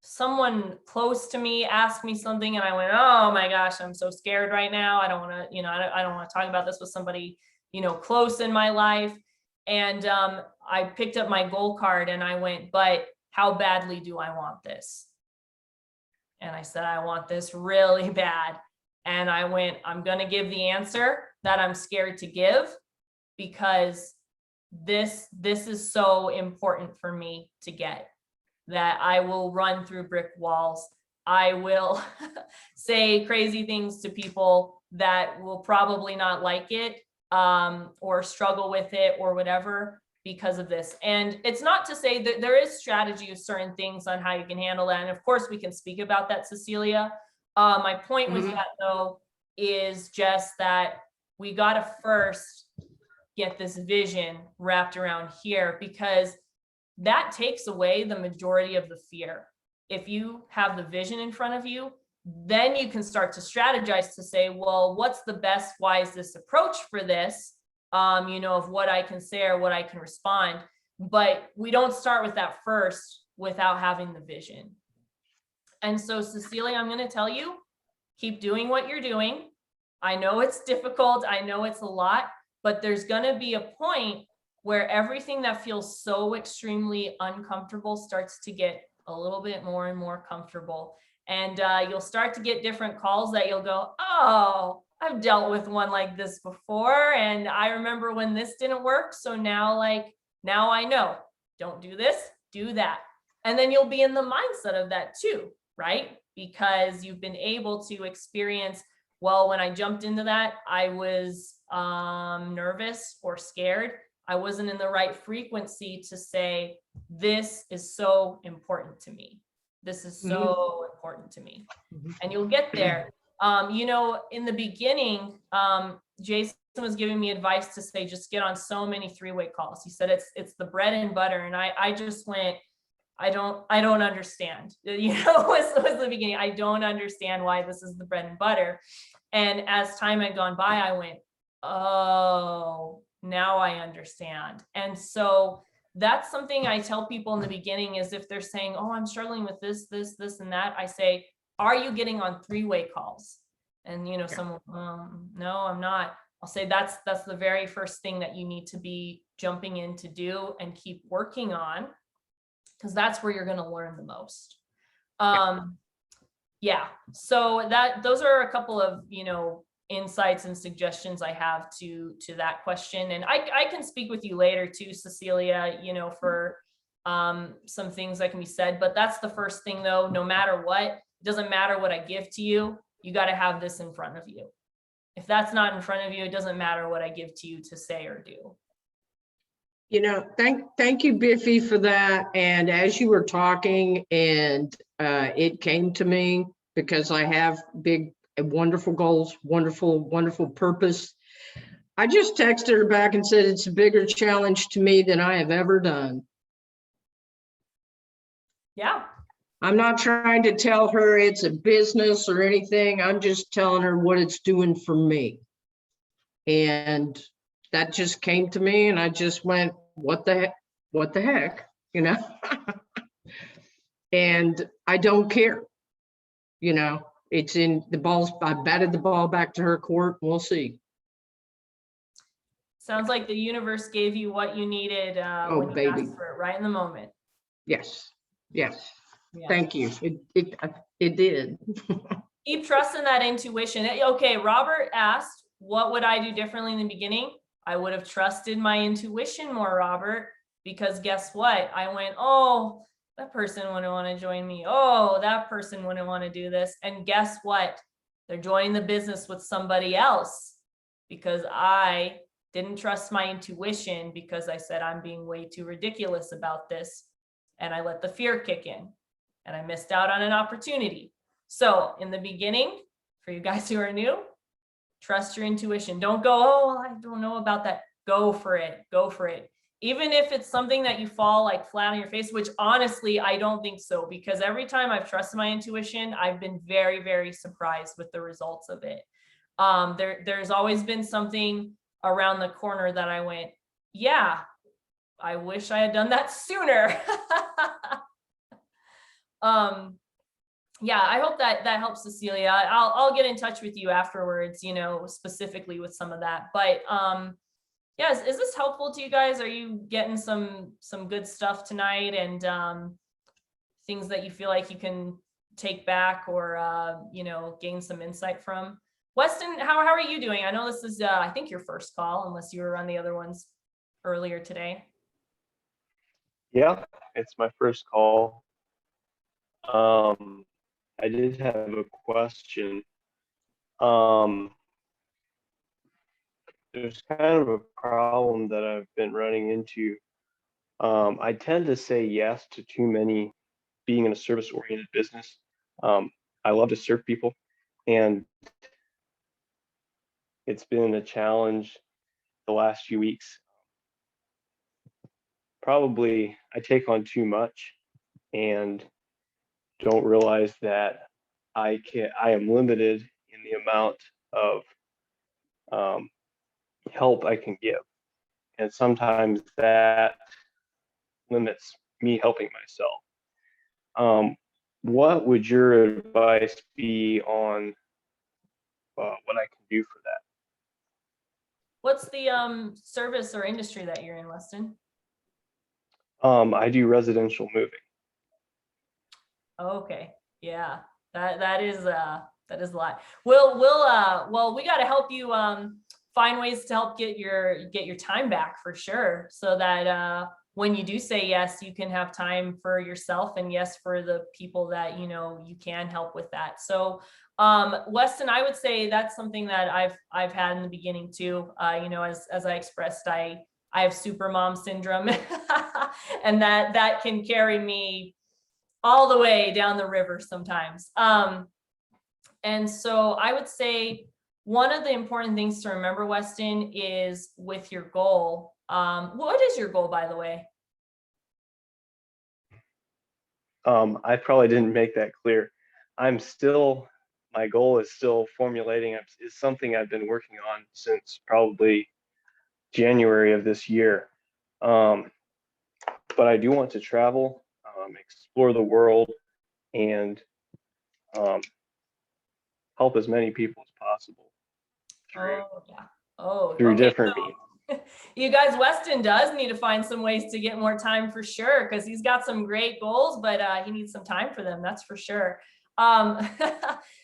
someone close to me ask me something, and I went, oh my gosh, I'm so scared right now. I don't want to, I don't want to talk about this with somebody, close in my life. And I picked up my goal card and I went, but how badly do I want this? And I said, I want this really bad. And I went, I'm going to give the answer that I'm scared to give, because this is so important for me to get, that I will run through brick walls. I will say crazy things to people that will probably not like it, or struggle with it or whatever because of this. And it's not to say that there is strategy of certain things on how you can handle that. And of course we can speak about that, Cecilia. My point with that though, is just that we got to first get this vision wrapped around here, because that takes away the majority of the fear. If you have the vision in front of you, then you can start to strategize to say, well, what's the best, wisest approach for this? Of what I can say or what I can respond. But we don't start with that first without having the vision. And so, Cecilia, I'm going to tell you, keep doing what you're doing. I know it's difficult. I know it's a lot, but there's going to be a point where everything that feels so extremely uncomfortable starts to get a little bit more and more comfortable. And you'll start to get different calls that you'll go, oh, I've dealt with one like this before. And I remember when this didn't work. So now I know, don't do this, do that. And then you'll be in the mindset of that too, right? Because you've been able to experience, well, when I jumped into that, I was nervous or scared. I wasn't in the right frequency to say, this is so important to me. This is so important to me. And you'll get there. In the beginning, Jason was giving me advice to say, just get on so many three-way calls. He said, it's the bread and butter. And I just went, I don't understand, you know, was the beginning. I don't understand why this is the bread and butter. And as time had gone by, I went, oh, now I understand. And so that's something I tell people in the beginning is if they're saying, oh, I'm struggling with this, and that, I say, are you getting on three-way calls? And, you know, someone, no, I'm not. I'll say that's the very first thing that you need to be jumping in to do and keep working on, because that's where you're going to learn the most. Yeah. So those are a couple of, you know, insights and suggestions I have to that question. And I can speak with you later too, Cecilia, you know, for some things that can be said, but that's the first thing though, no matter what, it doesn't matter what I give to you, you got to have this in front of you. If that's not in front of you, it doesn't matter what I give to you to say or do. You know, thank you, Biffy, for that. And as you were talking, and it came to me because I have big and wonderful goals, wonderful purpose. I just texted her back and said it's a bigger challenge to me than I have ever done. Yeah. I'm not trying to tell her it's a business or anything. I'm just telling her what it's doing for me. And that just came to me and I just went, what the heck, you know? And I don't care, you know, it's in the balls. I batted the ball back to her court. We'll see. Sounds like the universe gave you what you needed when you baby. asked for it right in the moment. Yes. Yes. Yeah. Thank you. It did. Keep trusting that intuition. Okay, Robert asked, what would I do differently in the beginning? I would have trusted my intuition more, Robert, because guess what? I went, oh, that person wouldn't want to join me. Oh, that person wouldn't want to do this. And guess what? They're joining the business with somebody else because I didn't trust my intuition, because I said I'm being way too ridiculous about this. And I let the fear kick in and I missed out on an opportunity. So in the beginning, for you guys who are new, trust your intuition. Don't go, oh, I don't know about that. Go for it. Go for it. Even if it's something that you fall like flat on your face, which honestly, I don't think so, because every time I've trusted my intuition, I've been very, very surprised with the results of it. There's always been something around the corner that I went, yeah, I wish I had done that sooner. Yeah, I hope that helps, Cecilia. I'll get in touch with you afterwards, you know, specifically with some of that. But yes, is this helpful to you guys? Are you getting some good stuff tonight, and things that you feel like you can take back or you know, gain some insight from? Weston, how are you doing? I know this is I think your first call, unless you were on the other ones earlier today. Yeah, it's my first call. I did have a question. There's kind of a problem that I've been running into. I tend to say yes to too many, being in a service-oriented business. I love to serve people, and it's been a challenge the last few weeks. Probably I take on too much and don't realize that I am limited in the amount of help I can give. And sometimes that limits me helping myself. What would your advice be on what I can do for that? What's the service or industry that you're in, Weston? I do residential moving. Okay, yeah, that is a lot. Well, we got to help you find ways to help get your time back for sure, so that when you do say yes, you can have time for yourself, and yes, for the people that you know you can help with that. So Weston, I would say that's something that I've had in the beginning too. You know, as I expressed, I have super mom syndrome and that can carry me all the way down the river sometimes. And so I would say one of the important things to remember, Weston, is with your goal. What is your goal, by the way? I probably didn't make that clear. My goal is still formulating. It's something I've been working on since probably January of this year. But I do want to travel, explore the world, and help as many people as possible through, Oh, yeah. Oh, through okay. different So means. you guys, Weston does need to find some ways to get more time for sure, because he's got some great goals, but he needs some time for them, that's for sure.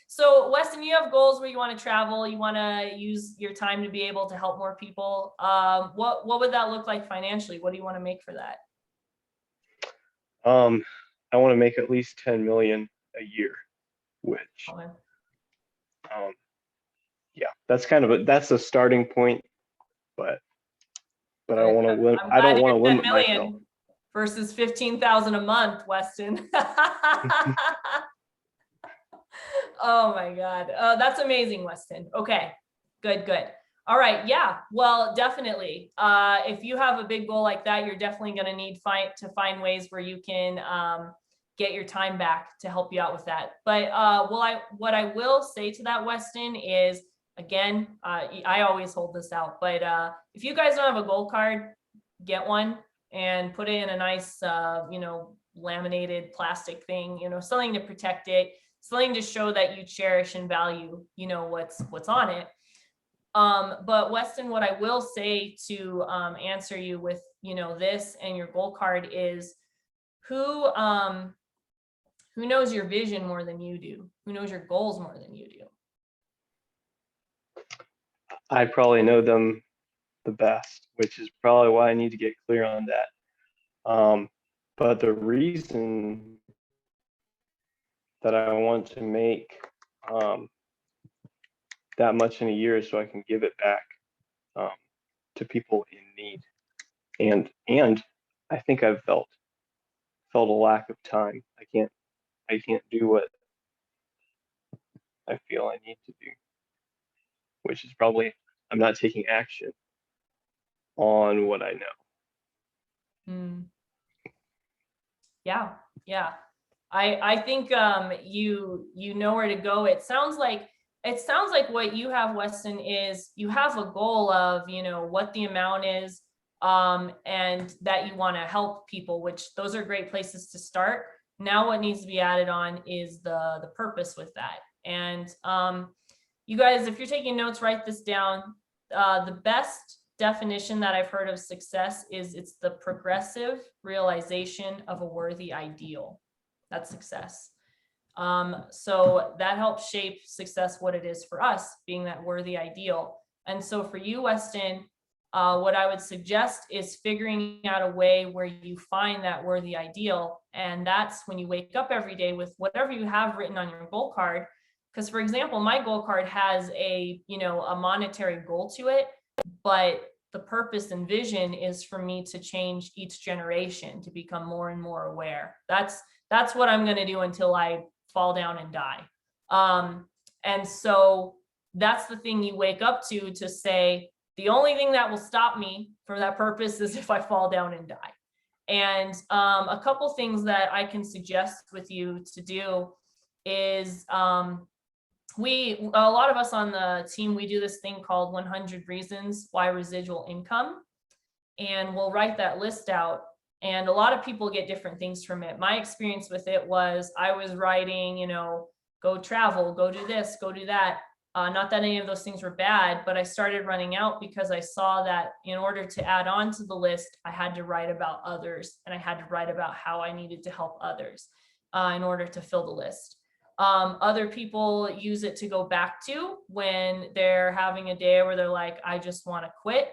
So Weston, you have goals where you want to travel, you want to use your time to be able to help more people. What would that look like financially? What do you want to make for that? I want to make at least 10 million a year, which Okay. yeah, that's a starting point, but I don't want to limit. I'm I glad don't want to you're 10 limit myself. million versus 15,000 a month, Weston. Oh my God. That's amazing, Weston. Okay, good, good. All right, yeah, well, definitely. If you have a big goal like that, you're definitely gonna need to find ways where you can get your time back to help you out with that. But what I will say to that, Weston, is, again, I always hold this out, but if you guys don't have a goal card, get one and put it in a nice, laminated plastic thing, something to protect it, something to show that you cherish and value, what's on it. But Weston, what I will say to answer you with, this and your goal card is, who knows your vision more than you do? Who knows your goals more than you do? I probably know them the best, which is probably why I need to get clear on that. But the reason that I want to make that much in a year is so I can give it back to people in need. And I think I've felt a lack of time. I can't do what I feel I need to do, which is probably I'm not taking action on what I know. Yeah, yeah. I think you know where to go. It sounds like what you have, Weston, is you have a goal of, what the amount is, and that you want to help people, which those are great places to start. Now what needs to be added on is the purpose with that. And you guys, if you're taking notes, write this down. The best definition that I've heard of success is it's the progressive realization of a worthy ideal. That's success. So that helps shape success, what it is for us, being that worthy ideal. And so for you, Weston, what I would suggest is figuring out a way where you find that worthy ideal. And that's when you wake up every day with whatever you have written on your goal card. Because, for example, my goal card has a monetary goal to it, but the purpose and vision is for me to change each generation, to become more and more aware. That's what I'm going to do until I fall down and die. And so that's the thing you wake up to say, the only thing that will stop me from that purpose is if I fall down and die. And a couple things that I can suggest with you to do is, a lot of us on the team, we do this thing called 100 Reasons Why Residual Income. And we'll write that list out. And a lot of people get different things from it. My experience with it was I was writing, go travel, go do this, go do that. Not that any of those things were bad, but I started running out because I saw that in order to add on to the list, I had to write about others, and I had to write about how I needed to help others in order to fill the list. Other people use it to go back to when they're having a day where they're like, I just want to quit.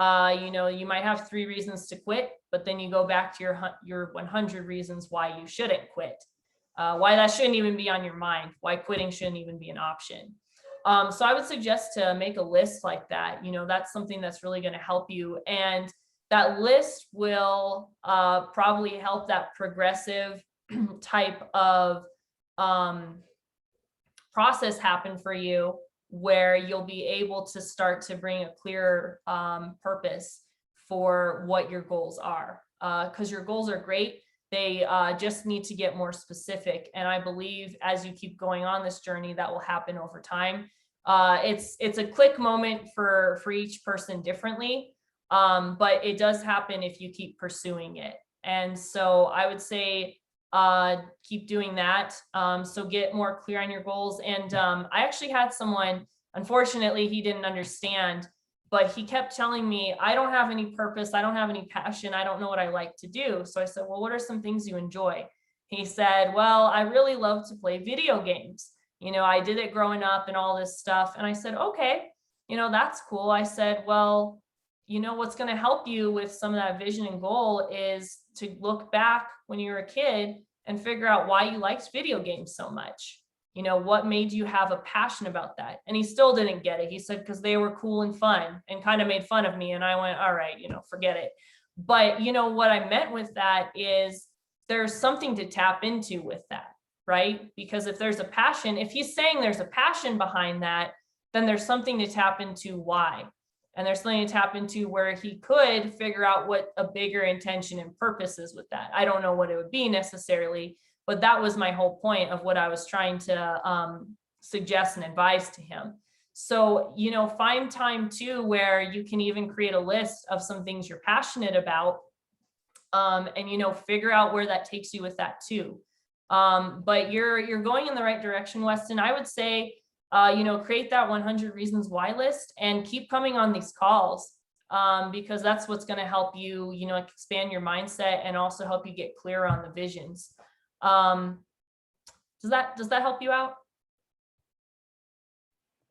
You might have 3 reasons to quit, but then you go back to your 100 reasons why you shouldn't quit, why that shouldn't even be on your mind, why quitting shouldn't even be an option. So I would suggest to make a list like that. That's something that's really going to help you. And that list will probably help that progressive type of process happen for you, where you'll be able to start to bring a clearer purpose for what your goals are. Because your goals are great, They just need to get more specific. And I believe as you keep going on this journey, that will happen over time. It's a quick moment for each person differently, but it does happen if you keep pursuing it. And so I would say keep doing that. So get more clear on your goals. And I actually had someone, unfortunately, he didn't understand, but he kept telling me, I don't have any purpose. I don't have any passion. I don't know what I like to do. So I said, well, what are some things you enjoy? He said, well, I really love to play video games. You know, I did it growing up and all this stuff. And I said, okay, you know, that's cool. I said, well, you know, what's going to help you with some of that vision and goal is to look back when you were a kid and figure out why you liked video games so much. You know, what made you have a passion about that? And he still didn't get it. He said, because they were cool and fun, and kind of made fun of me. And I went, all right, you know, forget it. But, you know, what I meant with that is there's something to tap into with that, right? Because if there's a passion, if he's saying there's a passion behind that, then there's something to tap into why. And there's something to tap into where he could figure out what a bigger intention and purpose is with that. I don't know what it would be necessarily, but that was my whole point of what I was trying to suggest and advise to him. So, you know, find time too where you can even create a list of some things you're passionate about, and, you know, figure out where that takes you with that too. But you're going in the right direction, Weston. I would say, you know, create that 100 reasons why list and keep coming on these calls, because that's what's going to help you, you know, expand your mindset and also help you get clearer on the visions. Does that help you out?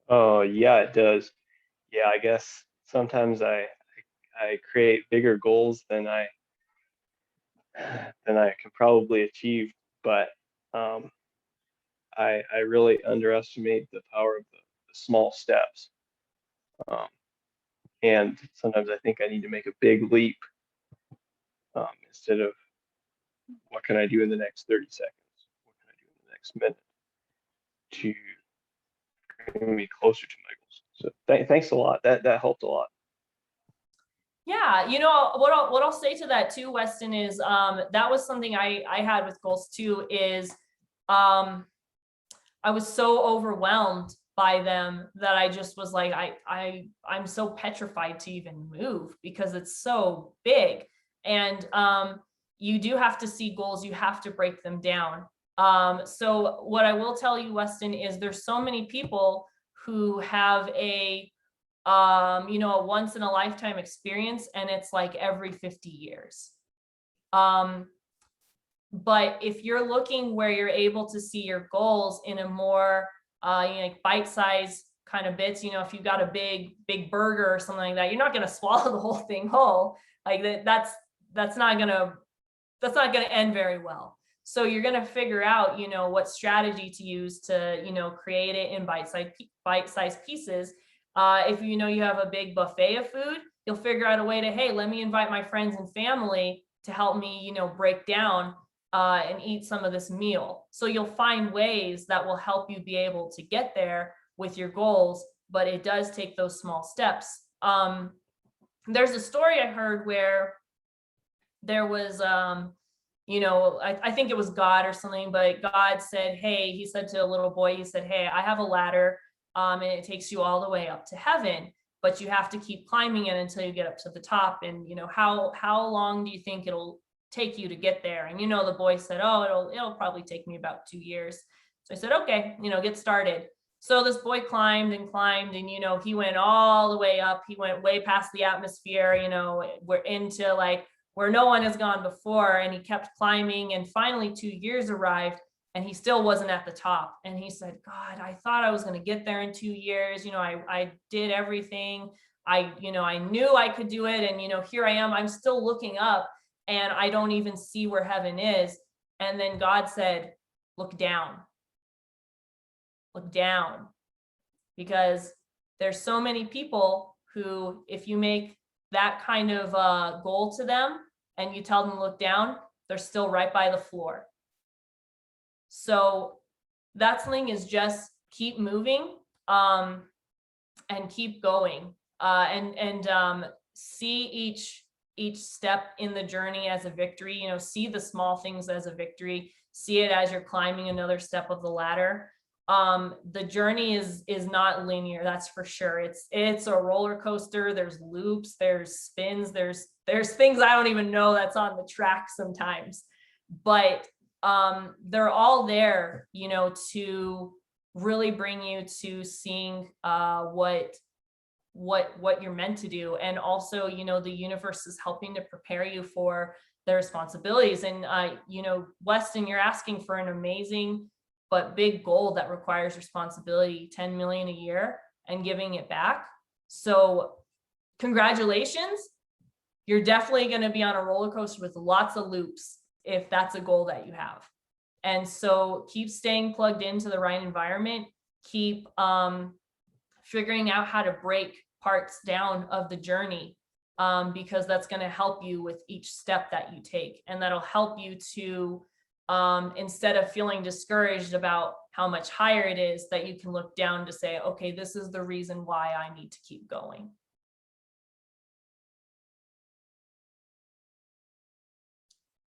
Oh, yeah, it does. Yeah, I guess sometimes I create bigger goals than I can probably achieve, but I really underestimate the power of the small steps. And sometimes I think I need to make a big leap instead of what can I do in the next 30 seconds? What can I do in the next minute to bring me closer to my goals? So thanks a lot. That helped a lot. Yeah, you know, what I'll say to that too, Weston, is that was something I had with goals too, is I was so overwhelmed by them that I just was like, I'm so petrified to even move because it's so big. And you do have to see goals, you have to break them down. So what I will tell you, Weston, is there's so many people who have a you know, a once in a lifetime experience, and it's like every 50 years. But if you're looking where you're able to see your goals in a more you know, like bite-sized kind of bits, you know, if you've got a big burger or something like that, you're not going to swallow the whole thing whole. Like that's not going to end very well. So you're going to figure out, you know, what strategy to use to, you know, create it in bite-sized pieces. If you know you have a big buffet of food, you'll figure out a way to, hey, let me invite my friends and family to help me, you know, break down and eat some of this meal. So you'll find ways that will help you be able to get there with your goals, but it does take those small steps. There's a story I heard where there was, you know, I think it was God or something, but God said, hey, he said to a little boy, he said, hey, I have a ladder, and it takes you all the way up to heaven, but you have to keep climbing it until you get up to the top. And, you know, how long do you think it'll take you to get there? And, you know, the boy said, oh, it'll probably take me about 2 years. So I said, okay, you know, get started. So this boy climbed and climbed, and, you know, he went all the way up. He went way past the atmosphere, you know, we're into like where no one has gone before. And he kept climbing, and finally 2 years arrived, and he still wasn't at the top. And he said, God, I thought I was going to get there in 2 years. You know, I did everything. You know, I knew I could do it. And, you know, here I am, I'm still looking up, and I don't even see where heaven is. And then God said, look down, because there's so many people who, if you make that kind of goal to them and you tell them to look down, they're still right by the floor. So that thing is just keep moving and keep going, and see each step in the journey as a victory. You know, see the small things as a victory, see it as you're climbing another step of the ladder. The journey is not linear, that's for sure. It's a roller coaster. There's loops, there's spins, there's things I don't even know that's on the track sometimes, but they're all there, you know, to really bring you to seeing what you're meant to do. And also, you know, the universe is helping to prepare you for the responsibilities. And you know, Weston, you're asking for an amazing but big goal that requires responsibility, 10 million a year and giving it back. So congratulations. You're definitely going to be on a roller coaster with lots of loops if that's a goal that you have. And so keep staying plugged into the right environment, keep figuring out how to break parts down of the journey, because that's going to help you with each step that you take. And that'll help you to, instead of feeling discouraged about how much higher it is, that you can look down to say, okay, this is the reason why I need to keep going.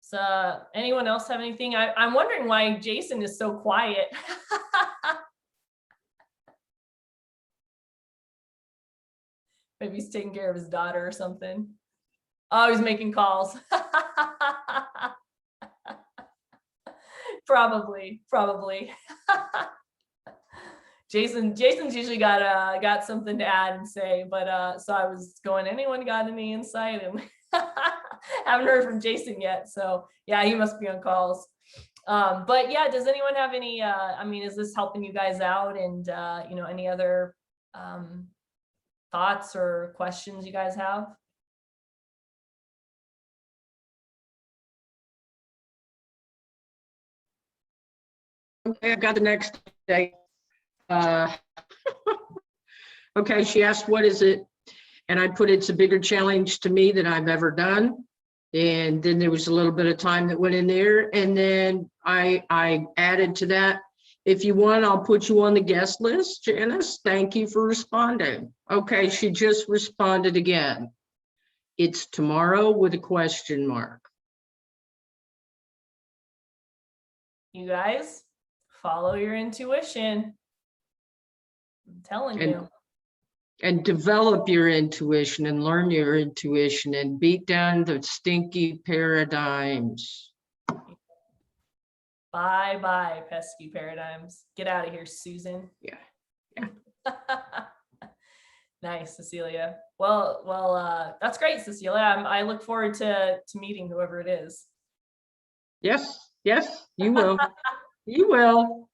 So anyone else have anything? I'm wondering why Jason is so quiet. Maybe he's taking care of his daughter or something. Oh, he's making calls. Probably. Jason's usually got something to add and say, but so I was going, anyone got any insight? And haven't heard from Jason yet, so yeah, he must be on calls. But yeah, does anyone have any? I mean, is this helping you guys out? And you know, any other thoughts or questions you guys have? Okay, I got the next day. Okay, she asked, what is it? And I put, it's a bigger challenge to me than I've ever done. And then there was a little bit of time that went in there. And then I added to that, if you want, I'll put you on the guest list. Janice, thank you for responding. Okay, she just responded again. It's tomorrow with a question mark. You guys follow your intuition. I'm telling you. And develop your intuition and learn your intuition and beat down the stinky paradigms. Bye, pesky paradigms. Get out of here, Susan. Yeah. Nice, Cecilia. Well, that's great, Cecilia. I look forward to meeting whoever it is. Yes, you will. You will.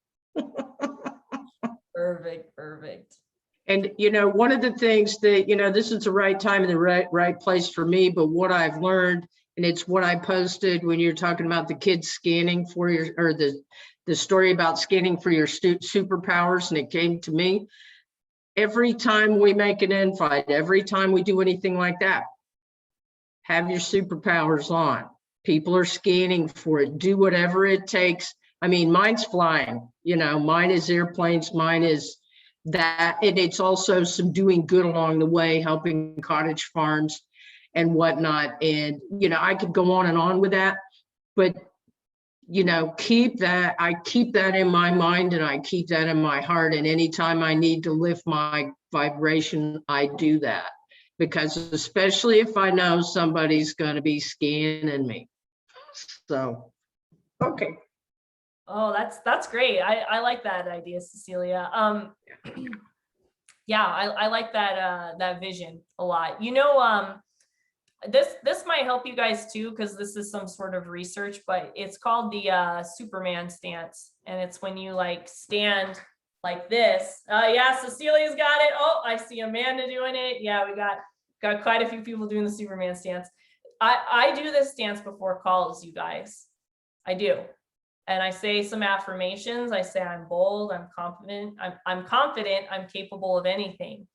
Perfect. And, you know, one of the things that, you know, this is the right time and the right place for me, but what I've learned, and it's what I posted when you're talking about the kids scanning for your, or the story about scanning for your superpowers, and it came to me. Every time we make an invite, every time we do anything like that, have your superpowers on. People are scanning for it. Do whatever it takes. I mean, mine's flying, you know, mine is airplanes, mine is that, and it's also some doing good along the way, helping cottage farms and whatnot. And, you know, I could go on and on with that, but, you know, I keep that in my mind and I keep that in my heart. And anytime I need to lift my vibration, I do that, because especially if I know somebody's going to be scanning me. So, okay. Oh, that's great. I like that idea, Cecilia. Yeah, I like that vision a lot. You know, this might help you guys too, because this is some sort of research, but it's called the Superman stance, and it's when you like stand like this. Yeah, Cecilia's got it. Oh, I see Amanda doing it. Yeah, we got quite a few people doing the Superman stance. I do this stance before calls, you guys. I do. And I say some affirmations. I say I'm bold, I'm confident, I'm confident, I'm capable of anything.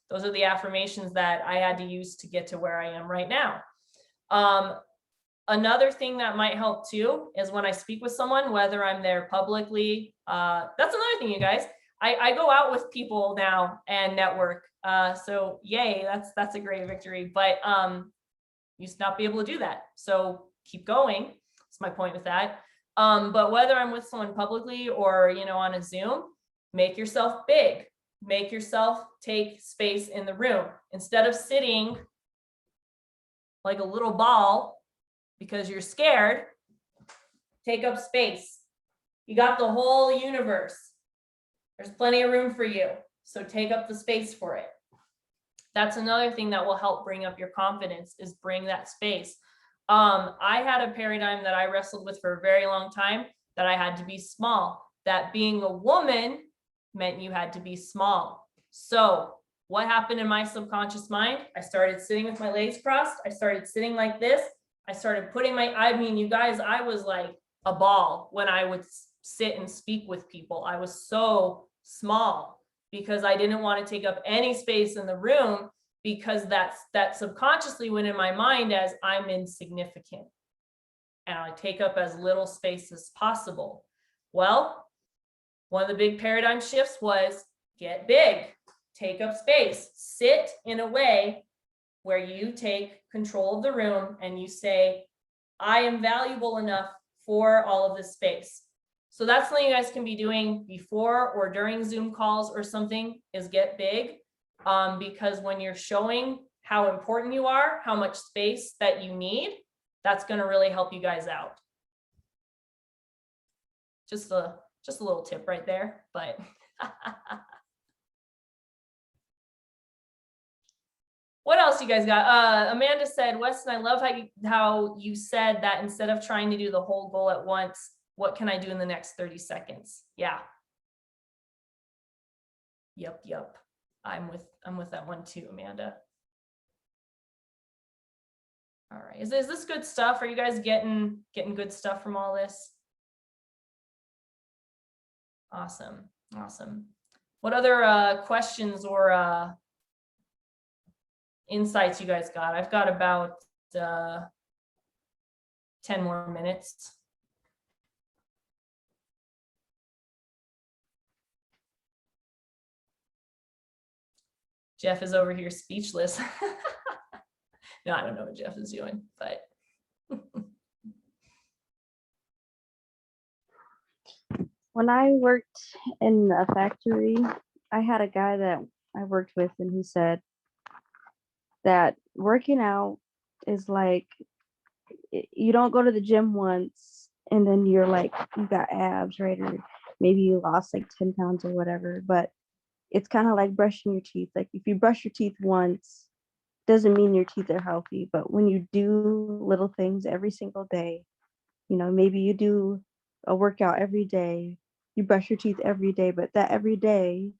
Those are the affirmations that I had to use to get to where I am right now. Another thing that might help too is when I speak with someone, whether I'm there publicly, that's another thing, you guys. I go out with people now and network. So yay, that's a great victory. But used to not be able to do that. So keep going. That's my point with that. But whether I'm with someone publicly or, you know, on a Zoom, make yourself big, make yourself take space in the room. Instead of sitting like a little ball because you're scared, take up space. You got the whole universe. There's plenty of room for you. So take up the space for it. That's another thing that will help bring up your confidence, is bring that space. I had a paradigm that I wrestled with for a very long time, that I had to be small, that being a woman meant you had to be small. So what happened in my subconscious mind? I started sitting with my legs crossed. I started sitting like this. I started putting I mean, you guys, I was like a ball when I would sit and speak with people. I was so small because I didn't want to take up any space in the room, because that subconsciously went in my mind as I'm insignificant and I take up as little space as possible. Well, one of the big paradigm shifts was get big, take up space, sit in a way where you take control of the room and you say, I am valuable enough for all of this space. So that's something you guys can be doing before or during Zoom calls or something, is get big. Because when you're showing how important you are, how much space that you need, that's going to really help you guys out. Just a little tip right there, but what else you guys got? Amanda said, Weston, I love how you said that instead of trying to do the whole goal at once, what can I do in the next 30 seconds? Yeah. Yep. I'm with that one too, Amanda. All right. Is this good stuff? Are you guys getting good stuff from all this? Awesome. What other questions or insights you guys got? I've got about 10 more minutes. Jeff is over here speechless. No, I don't know what Jeff is doing, but. When I worked in a factory, I had a guy that I worked with, and he said that working out is like, you don't go to the gym once and then you're like, you got abs, right? Or maybe you lost like 10 pounds or whatever, but it's kind of like brushing your teeth. Like if you brush your teeth once, doesn't mean your teeth are healthy. But when you do little things every single day, you know, maybe you do a workout every day, you brush your teeth every day, but that every day,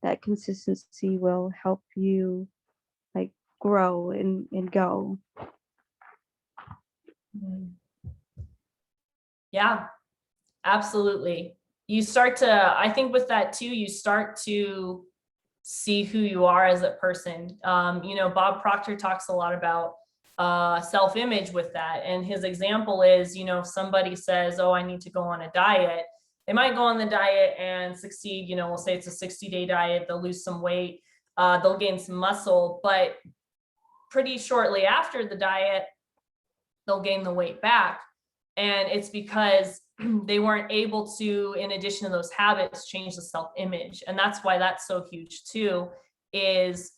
that consistency will help you like grow and go. Yeah, absolutely. You start to, I think with that too, you start to see who you are as a person. You know, Bob Proctor talks a lot about self-image with that. And his example is, you know, if somebody says, oh, I need to go on a diet, they might go on the diet and succeed. You know, we'll say it's a 60-day diet, they'll lose some weight, they'll gain some muscle, but pretty shortly after the diet, they'll gain the weight back. And it's because they weren't able to, in addition to those habits, change the self-image. And that's why that's so huge too, is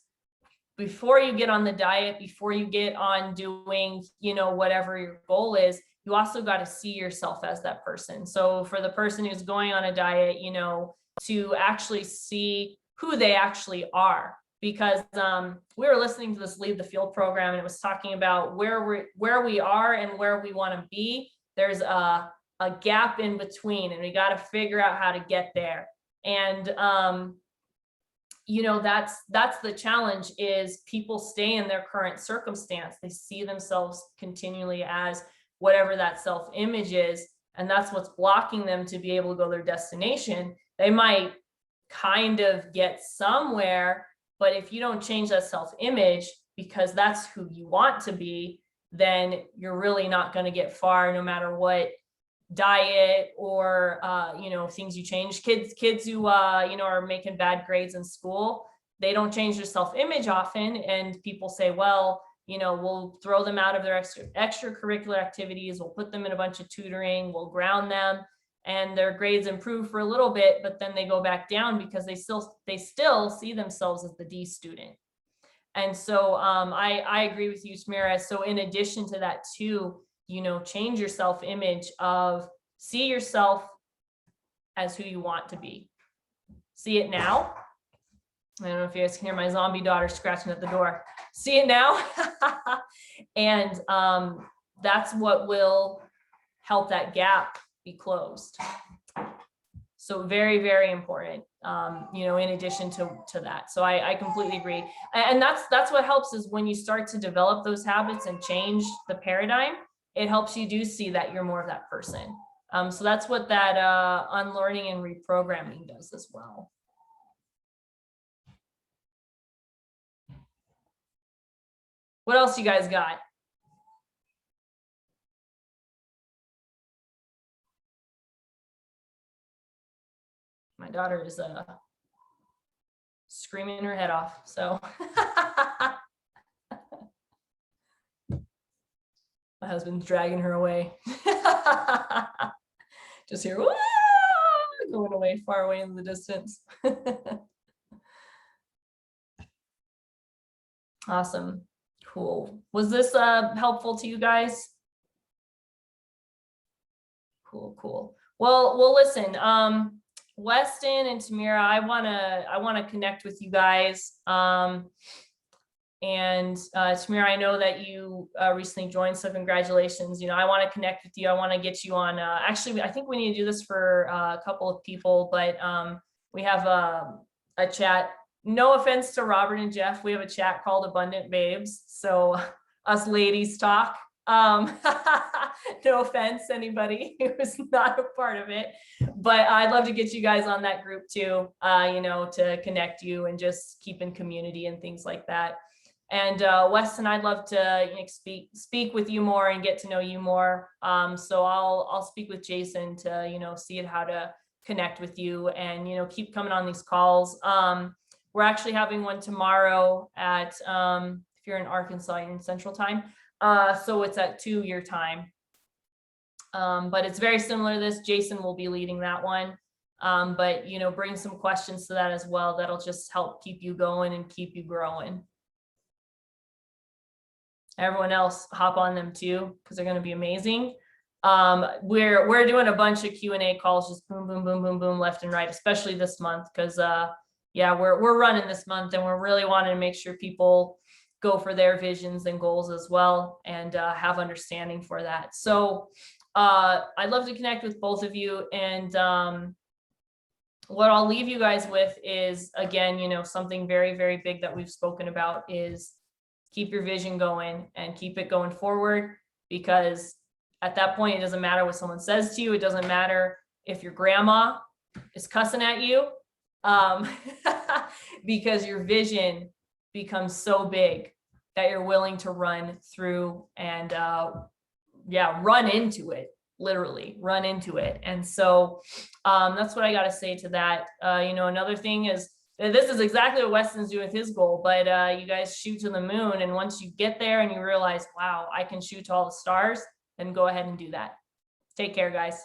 before you get on the diet, before you get on doing, you know, whatever your goal is, you also got to see yourself as that person. So for the person who's going on a diet, you know, to actually see who they actually are. Because we were listening to this Lead the Field program, and it was talking about where we are and where we want to be. There's a gap in between, and we got to figure out how to get there. And you know, that's the challenge, is people stay in their current circumstance. They see themselves continually as whatever that self-image is, and that's what's blocking them to be able to go to their destination. They might kind of get somewhere, but if you don't change that self-image, because that's who you want to be, then you're really not going to get far, no matter what diet or you know, things you change. Kids who you know, are making bad grades in school, they don't change their self-image often, and people say, well, we'll throw them out of their extracurricular activities. We'll put them in a bunch of tutoring. We'll ground them, and their grades improve for a little bit, but then they go back down because they still see themselves as the D student. And so I agree with you, Tamira. So in addition to that too, change your self-image of see yourself as who you want to be. See it now. I don't know if you guys can hear my zombie daughter scratching at the door. See it now. And that's what will help that gap be closed. So very, very important, in addition to that. So I completely agree. And that's what helps is when you start to develop those habits and change the paradigm, it helps you do see that you're more of that person. So that's what that unlearning and reprogramming does as well. What else you guys got? My daughter is screaming her head off, so. My husband's dragging her away. Just hear, going away, far away in the distance. Awesome, cool. Was this helpful to you guys? Cool. Well, listen, Weston and Tamira, I wanna connect with you guys. And Tamira, I know that you recently joined, so congratulations. I want to connect with you. I want to get you on. Actually, I think we need to do this for a couple of people, but we have a chat. No offense to Robert and Jeff, we have a chat called Abundant Babes. So us ladies talk. No offense, anybody who is not a part of it, but I'd love to get you guys on that group too. To connect you and just keep in community and things like that. And Weston, I'd love to speak with you more and get to know you more. So I'll speak with Jason to see how to connect with you and keep coming on these calls. We're actually having one tomorrow at if you're in Arkansas, you're in Central Time. So it's at 2 your time. But it's very similar to this. Jason will be leading that one. But bring some questions to that as well. That'll just help keep you going and keep you growing. Everyone else hop on them too, because they're going to be amazing. We're doing a bunch of Q&A calls, just boom, boom, boom, boom, boom, left and right, especially this month, because we're running this month and we're really wanting to make sure people go for their visions and goals as well and have understanding for that. So I'd love to connect with both of you. And what I'll leave you guys with is, again, something very, very big that we've spoken about is keep your vision going and keep it going forward, because at that point, it doesn't matter what someone says to you. It doesn't matter if your grandma is cussing at you, because your vision becomes so big that you're willing to run through and run into it, literally run into it. And so that's what I got to say to that. Another thing is, this is exactly what Weston's doing with his goal, but you guys shoot to the moon. And once you get there and you realize, wow, I can shoot to all the stars, then go ahead and do that. Take care, guys.